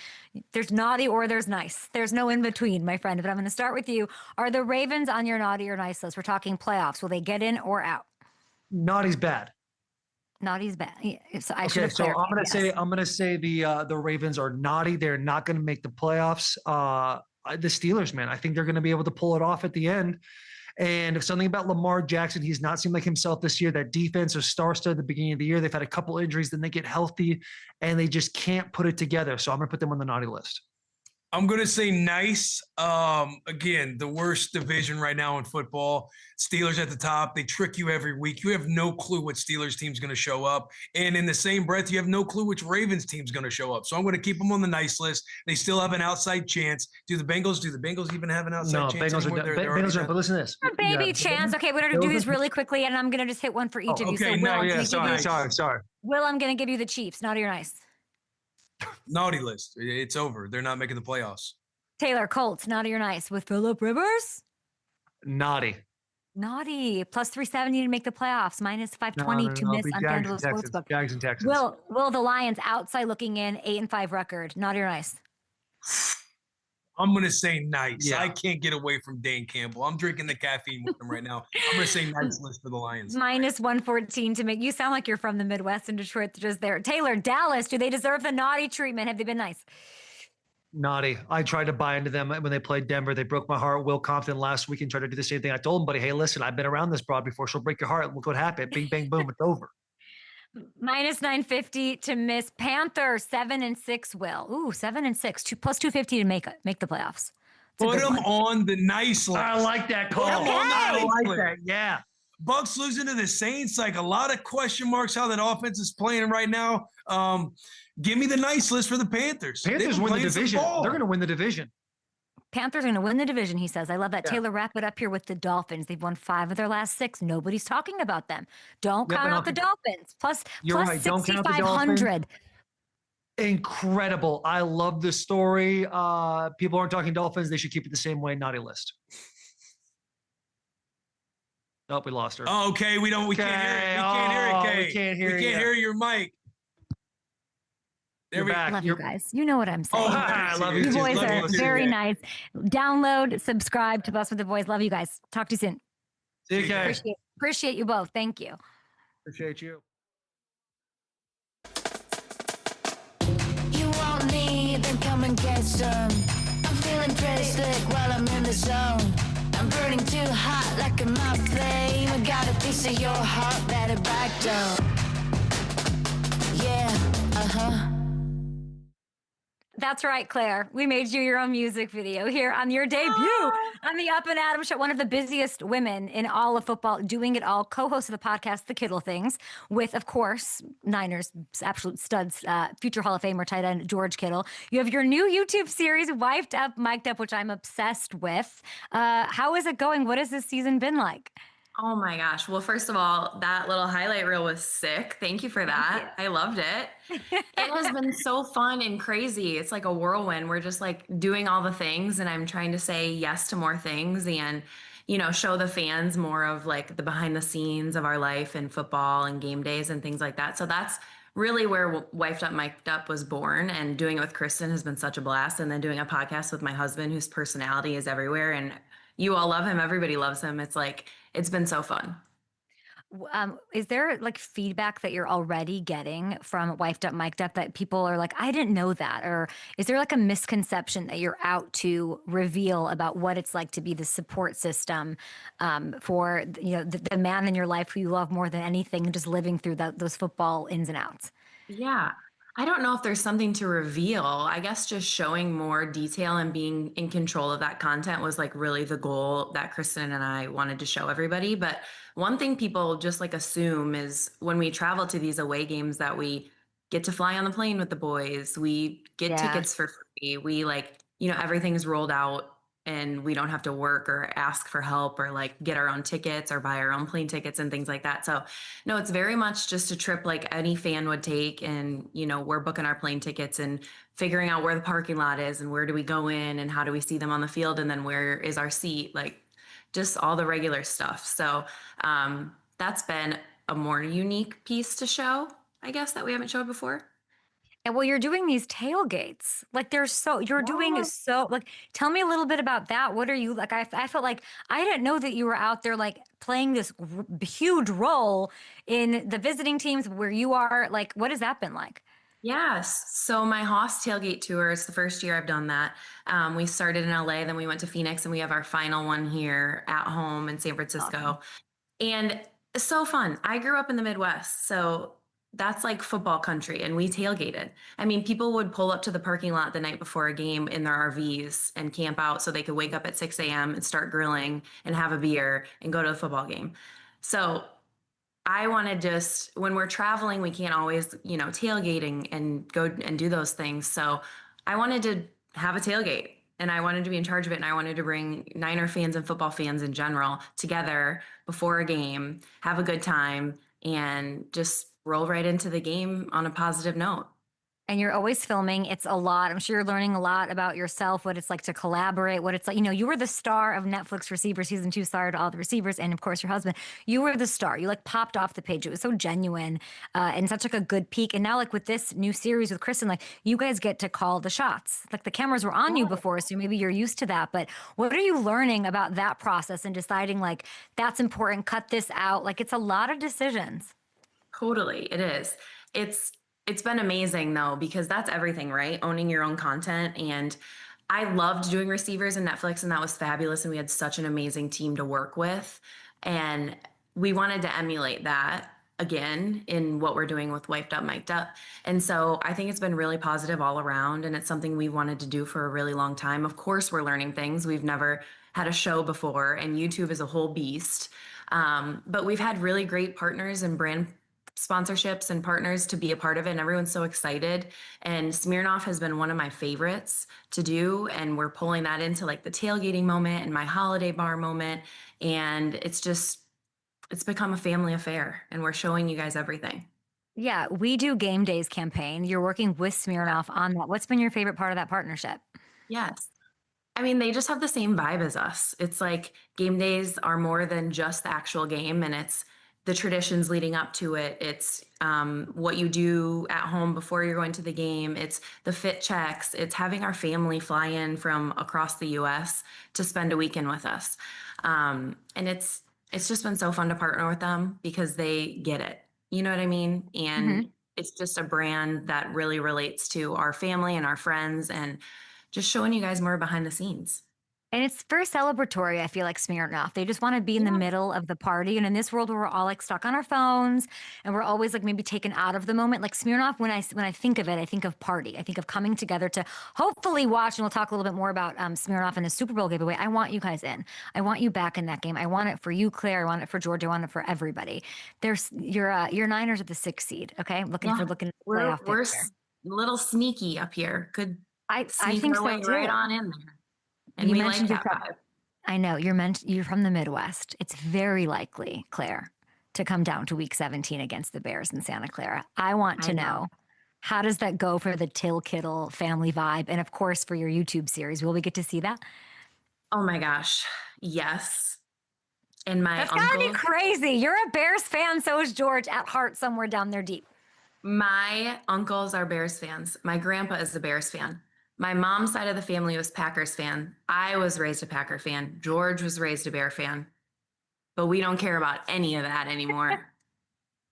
there's naughty or there's nice. There's no in-between, my friend. But I'm going to start with you. Are the Ravens on your naughty or nice list? We're talking playoffs. Will they get in or out? Naughty's bad. Naughty's bad. Yeah, so I'm gonna say the Ravens are naughty. They're not gonna make the playoffs. The Steelers, man, I think they're gonna be able to pull it off at the end. And something about Lamar Jackson, he's not seemed like himself this year. That defense is star-studded at the beginning of the year. They've had a couple injuries, then they get healthy, and they just can't put it together. So I'm gonna put them on the naughty list. I'm going to say nice. Again, the worst division right now in football. Steelers at the top. They trick you every week. You have no clue what Steelers team's going to show up. And in the same breath, you have no clue which Ravens team's going to show up. So I'm going to keep them on the nice list. They still have an outside chance. Do the Bengals even have an outside chance? No, Bengals are, but listen to this. A baby chance. Okay, we're going to do these really quickly, and I'm going to just hit one for each of you. Okay, Sorry. Will, I'm going to give you the Chiefs. Naughty or nice? Naughty list. It's over. They're not making the playoffs. Taylor, Colts, naughty or nice with Phillip Rivers? Naughty. Naughty. Plus 370 to make the playoffs. Minus 520 to miss on FanDuel Sportsbook. Jags and Texans. Will the Lions outside looking in 8-5 record? Naughty or nice? I'm going to say nice. Yeah. I can't get away from Dan Campbell. I'm drinking the caffeine with him right now. I'm going to say nice list for the Lions. Minus 114 to make. You sound like you're from the Midwest and Detroit just there. Taylor, Dallas, do they deserve the naughty treatment? Have they been nice? Naughty. I tried to buy into them when they played Denver. They broke my heart. Will Compton last week and tried to do the same thing. I told him, buddy, hey, listen, I've been around this broad before. She'll break your heart. Look what happened. Bing, bang, boom. It's over. Minus 950 to miss. Panthers 7-6. Will 7-6. Plus 250 to make the playoffs. Put them on the nice list. I like that call. Okay. I like that. Yeah. Bucks losing to the Saints, like a lot of question marks how that offense is playing right now. Give me the nice list for the Panthers. Panthers win the division. They're going to win the division. Panthers are going to win the division, he says. I love that. Yeah. Taylor, wrap it up here with the Dolphins. They've won 5 of their last 6. Nobody's talking about them. Don't count out the Dolphins. Plus right. Don't count the 6,500. Incredible. I love this story. People aren't talking Dolphins. They should keep it the same way. Naughty list. Nope, we lost her. Oh, okay. We can't hear it. Kay. We can't hear We can't hear your mic. You're back. Love you guys. You know what I'm saying. Oh, I love you You too. boys Love are you too. very nice. Download, subscribe to Bus with the Boys. Love you guys. Talk to you soon. See you guys. Appreciate you both. Thank you. Appreciate you. You want me, then come and get some. I'm feeling pretty slick while I'm in the zone. I'm burning too hot like a moth flame. I got a piece of your heart, better back down. Yeah, That's right, Claire. We made you your own music video here on your debut on the Up and Adam Show. One of the busiest women in all of football, doing it all. Co-host of the podcast, The Kittle Things, with, of course, Niners absolute studs, future Hall of Famer tight end George Kittle. You have your new YouTube series, Wifed Up, Mic'd Up, which I'm obsessed with. How is it going? What has this season been like? Oh my gosh. Well, first of all, that little highlight reel was sick. Thank you for that. I loved it. It has been so fun and crazy. It's like a whirlwind. We're just like doing all the things, and I'm trying to say yes to more things and, show the fans more of like the behind the scenes of our life and football and game days and things like that. So that's really where Wifed Up, Mic'd Up was born, and doing it with Kristen has been such a blast. And then doing a podcast with my husband, whose personality is everywhere, and you all love him. Everybody loves him. It's been so fun. Is there like feedback that you're already getting from Wifed Up, Mic'd Up that people are like, I didn't know that? Or is there like a misconception that you're out to reveal about what it's like to be the support system for, the man in your life who you love more than anything, just living through those football ins and outs? Yeah. I don't know if there's something to reveal. I guess just showing more detail and being in control of that content was like really the goal that Kristen and I wanted to show everybody. But one thing people just like assume is when we travel to these away games that we get to fly on the plane with the boys, we get Yeah. tickets for free. We like, everything's rolled out and we don't have to work or ask for help or like get our own tickets or buy our own plane tickets and things like that. So no, it's very much just a trip like any fan would take. And, we're booking our plane tickets and figuring out where the parking lot is and where do we go in and how do we see them on the field and then where is our seat, like just all the regular stuff. So that's been a more unique piece to show, I guess, that we haven't showed before. And well, you're doing these tailgates. Like you're doing so, like, tell me a little bit about that. What are you like? I felt like I didn't know that you were out there like playing this huge role in the visiting teams where you are. Like, what has that been like? Yes. So my Haas tailgate tour, it's the first year I've done that. We started in LA, then we went to Phoenix, and we have our final one here at home in San Francisco. Awesome. And it's so fun. I grew up in the Midwest, so that's like football country, and we tailgated. I mean, people would pull up to the parking lot the night before a game in their RVs and camp out so they could wake up at 6 a.m. and start grilling and have a beer and go to the football game. So I want to just, when we're traveling, we can't always, tailgating and go and do those things. So I wanted to have a tailgate and I wanted to be in charge of it. And I wanted to bring Niner fans and football fans in general together before a game, have a good time, and just roll right into the game on a positive note. And you're always filming. It's a lot. I'm sure you're learning a lot about yourself, what it's like to collaborate, what it's like. You were the star of Netflix Receiver season 2, star to all the receivers, and of course your husband. You were the star. You like popped off the page. It was so genuine and such like a good peak. And now like with this new series with Kristen, like you guys get to call the shots. Like the cameras were on you before, so maybe you're used to that. But what are you learning about that process and deciding like that's important, cut this out? Like it's a lot of decisions. Totally, it is. It's been amazing though, because that's everything, right? Owning your own content. And I loved doing receivers in Netflix, and that was fabulous. And we had such an amazing team to work with. And we wanted to emulate that again in what we're doing with Wiped Up, Mic'd Up. And so I think it's been really positive all around. And it's something we wanted to do for a really long time. Of course, we're learning things. We've never had a show before, and YouTube is a whole beast. But we've had really great partners and brand sponsorships and partners to be a part of it, and everyone's so excited. And Smirnoff has been one of my favorites to do, and we're pulling that into like the tailgating moment and my holiday bar moment, and it's become a family affair, and we're showing you guys everything. Yeah, we do Game Days campaign. You're working with Smirnoff on that. What's been your favorite part of that partnership? Yes. I mean, they just have the same vibe as us. It's like game days are more than just the actual game, and it's the traditions leading up to it. It's what you do at home before you're going to the game. It's the fit checks. It's having our family fly in from across the U.S. to spend a weekend with us. And it's just been so fun to partner with them because they get it. You know what I mean? And it's just a brand that really relates to our family and our friends, and just showing you guys more behind the scenes. And it's very celebratory, I feel like Smirnoff. They just want to be in the middle of the party. And in this world where we're all like stuck on our phones and we're always like maybe taken out of the moment, like Smirnoff, when I think of it, I think of party. I think of coming together to hopefully watch, and we'll talk a little bit more about Smirnoff and the Super Bowl giveaway. I want you guys in. I want you back in that game. I want it for you, Claire. I want it for George. I want it for everybody. Your Niners are the 6th seed, okay? Looking we're playoff a little sneaky up here. Could I sneak think our so way too. right on in there. And You we like mentioned that you're vibe. I know you're from the Midwest. It's very likely, Claire, to come down to week 17 against the Bears in Santa Clara. I want to know, how does that go for the Till Kittle family vibe? And of course, for your YouTube series, will we get to see that? Oh my gosh. Yes. And my That's uncle, gotta be crazy. You're a Bears fan. So is George, at heart somewhere down there deep. my uncles are Bears fans. My grandpa is a Bears fan. My mom's side of the family was Packers fan. I was raised a Packer fan. George was raised a Bear fan. But we don't care about any of that anymore.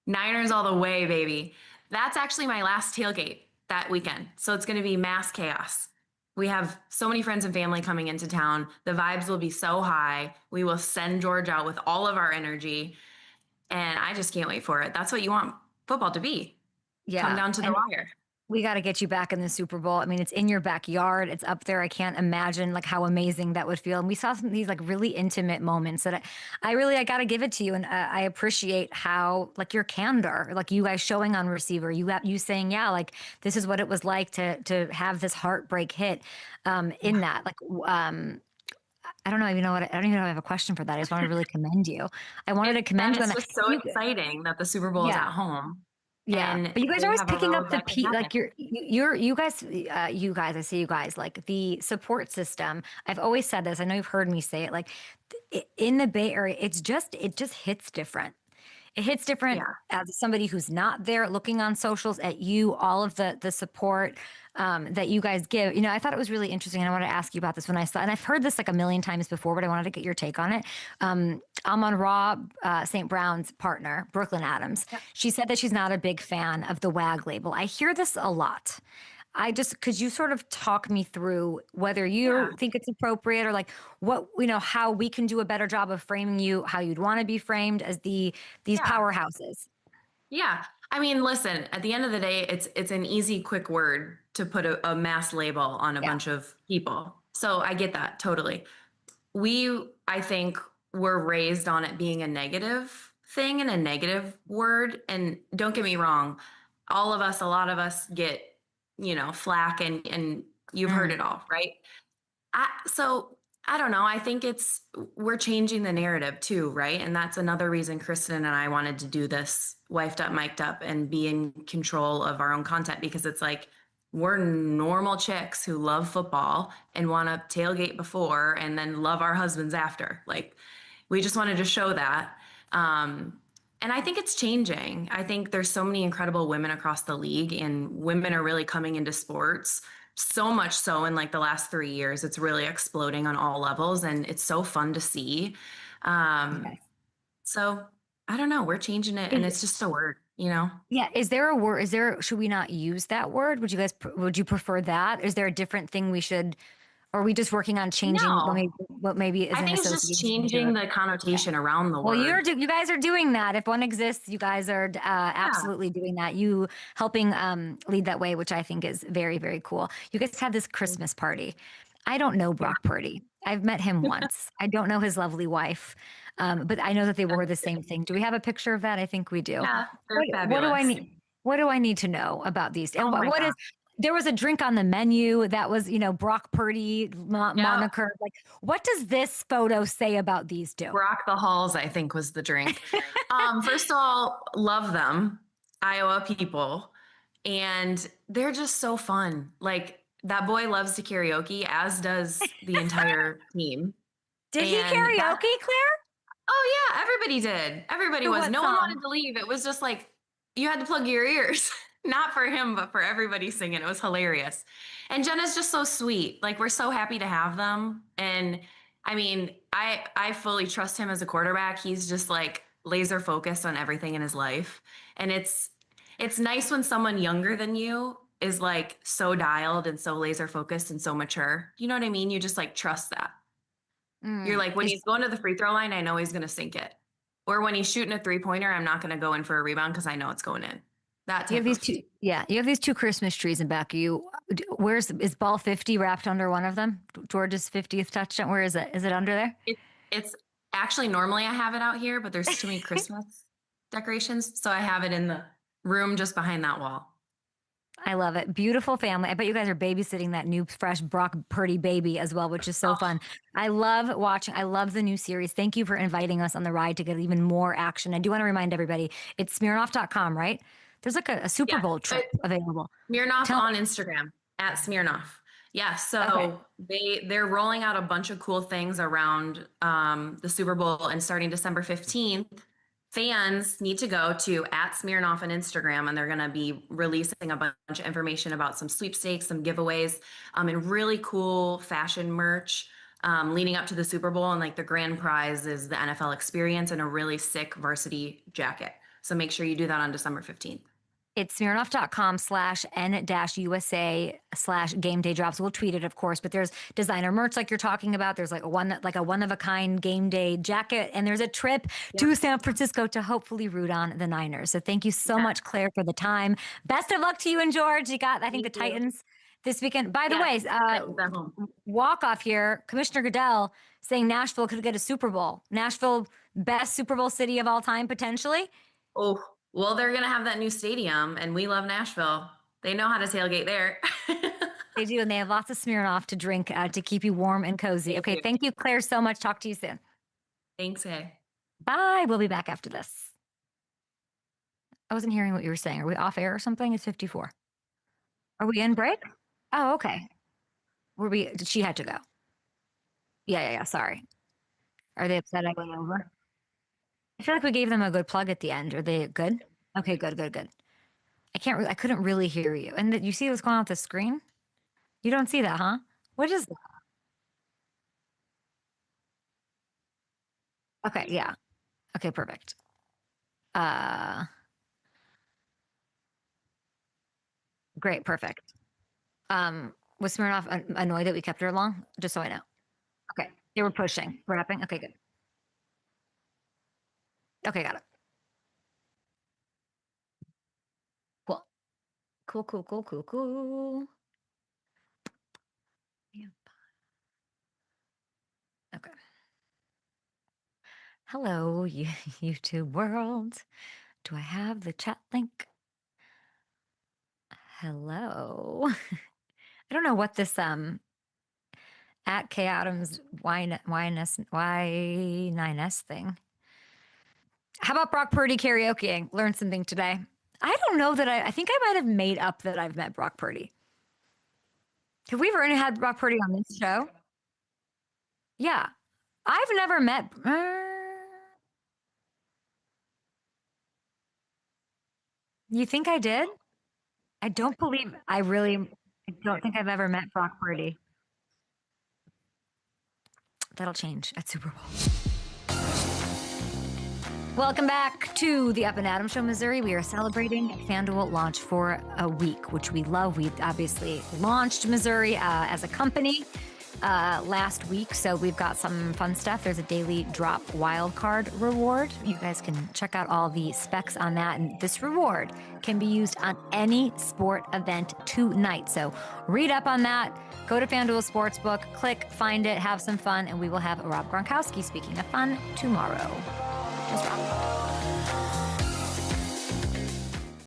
Niners all the way, baby. That's actually my last tailgate that weekend. So it's going to be mass chaos. We have so many friends and family coming into town. The vibes will be so high. We will send George out with all of our energy. And I just can't wait for it. That's what you want football to be. Yeah. Come down to the wire. We got to get you back in the Super Bowl. I mean, it's in your backyard. It's up there. I can't imagine like how amazing that would feel. And we saw some of these like really intimate moments that I got to give it to you. And I appreciate how like your candor, like you guys showing on receiver, you saying, yeah, like this is what it was like to have this heartbreak hit in that. Like, I don't know. You know what? I don't even know if I have a question for that. I just wanted to really commend you. I wanted to commend you on It's that. just so exciting that the Super Bowl is Yeah. at home. Yeah, And but you guys they are always have a picking road up the that can like happen. you guys, I see you guys like the support system. I've always said this. I know you've heard me say it. Like in the Bay Area, it just hits different. It hits different Yeah. as somebody who's not there looking on socials at you, all of the support that you guys give. You know, I thought it was really interesting. And I wanted to ask you about this when I saw, and I've heard this like a million times before, but I wanted to get your take on it. Amon Ra, St. Brown's partner, Brooklyn Adams, she said that she's not a big fan of the WAG label. I hear this a lot. Could you sort of talk me through whether you think it's appropriate or like what, how we can do a better job of framing you, how you'd want to be framed as these powerhouses? Yeah. I mean, listen, at the end of the day, it's an easy, quick word to put a mass label on a bunch of people. So I get that totally. I think, were raised on it being a negative thing and a negative word. And don't get me wrong, a lot of us get, flack and you've heard it all, right? So I don't know. I think we're changing the narrative too, right? And that's another reason Kristen and I wanted to do this wifed up, mic'd up, and be in control of our own content, because it's like we're normal chicks who love football and want to tailgate before and then love our husbands after. Like, we just wanted to show that. And I think it's changing. I think there's so many incredible women across the league, and women are really coming into sports. So much so in like the last 3 years, it's really exploding on all levels, and it's so fun to see. So I don't know, we're changing it, and it's just a word, Yeah. Is there a word? Should we not use that word? Would you prefer that? Is there a different thing or are we just working on changing No. what maybe is I an think it's just association to changing it? the connotation around the Well, word. you guys are doing that. If one exists, you guys are absolutely doing that. You helping lead that way, which I think is very, very cool. You guys had this Christmas party. I don't know Brock Purdy. I've met him once. I don't know his lovely wife, but I know that they wore the same thing. Do we have a picture of that? I think we do. Yeah, they're What do I fabulous. need? What do I need to know about these? And Oh my what God. is? There was a drink on the menu that was, Brock Purdy moniker. Like, what does this photo say about these two? Rock the Halls, I think, was the drink. First of all, love them, Iowa people. And they're just so fun. Like, that boy loves to karaoke, as does the entire team. Did he And karaoke, Claire? Oh yeah, everybody did. Everybody To was. what No one song? wanted to leave. It was just like you had to plug your ears. Not for him, but for everybody singing. It was hilarious. And Jenna's just so sweet. Like, we're so happy to have them. And I mean, I fully trust him as a quarterback. He's just like laser focused on everything in his life. And it's nice when someone younger than you is like so dialed and so laser focused and so mature. You know what I mean? You just like trust that. You're like, when he's going to the free throw line, I know he's going to sink it. Or when he's shooting a 3-pointer, I'm not going to go in for a rebound because I know it's going in. That You have type these two, you have these two Christmas trees in back of you. Is ball 50 wrapped under one of them? George's 50th touchdown. Where is it? Is it under there? It's actually, normally I have it out here, but there's too many Christmas decorations. So I have it in the room just behind that wall. I love it. Beautiful family. I bet you guys are babysitting that new fresh Brock Purdy baby as well, which is so fun. I love watching. I love the new series. Thank you for inviting us on the ride to get even more action. I do want to remind everybody, it's Smirnoff.com, right? There's like a Super Bowl trip available. Smirnoff on Instagram at Smirnoff. Yeah, so they're rolling out a bunch of cool things around the Super Bowl, and starting December 15th, fans need to go to at Smirnoff on Instagram, and they're going to be releasing a bunch of information about some sweepstakes, some giveaways, and really cool fashion merch leading up to the Super Bowl. And like the grand prize is the NFL experience and a really sick varsity jacket. So make sure you do that on December 15th. It's Smirnoff.com/N-USA/game day drops. We'll tweet it, of course, but there's designer merch like you're talking about. There's like a one of a kind game day jacket, and there's a trip to San Francisco to hopefully root on the Niners. So thank you so much, Claire, for the time. Best of luck to you and George. You got, I think, the Titans this weekend. By the way, walk off here, Commissioner Goodell saying Nashville could get a Super Bowl. Nashville, best Super Bowl city of all time, potentially. Oh, well, they're going to have that new stadium, and we love Nashville. They know how to tailgate there. They do, and they have lots of Smirnoff to drink to keep you warm and cozy. Okay, thank you, Claire, so much. Talk to you soon. Thanks, hey. Bye. We'll be back after this. I wasn't hearing what you were saying. Are we off air or something? It's 54. Are we in break? Oh, okay. She had to go. Yeah. Sorry. Are they upset I went over? I feel like we gave them a good plug at the end. Are they good? Okay, good. I couldn't really hear you. And you see what's going on with the screen? You don't see that, huh? What is that? Okay, yeah. Okay, perfect. Great, perfect. Was Smirnoff annoyed that we kept her long? Just so I know. Okay, they were pushing, wrapping. Okay, good. Okay, got it. Cool. Yep. Okay. Hello, YouTube world. Do I have the chat link? Hello. I don't know what this at K Adams Y9S thing. How about Brock Purdy karaokeing? Learned something today. I don't know that I think I might have made up that I've met Brock Purdy. Have we ever had Brock Purdy on this show? Yeah. I've never met. You think I did? I don't believe. I don't think I've ever met Brock Purdy. That'll change at Super Bowl. Welcome back to the Up and Adams Show, Missouri. We are celebrating FanDuel launch for a week, which we love. We obviously launched Missouri as a company last week, so we've got some fun stuff. There's a daily drop wildcard reward. You guys can check out all the specs on that, and this reward can be used on any sport event tonight. So read up on that. Go to FanDuel Sportsbook, click, find it, have some fun, and we will have Rob Gronkowski, speaking of fun, tomorrow. Just Rob.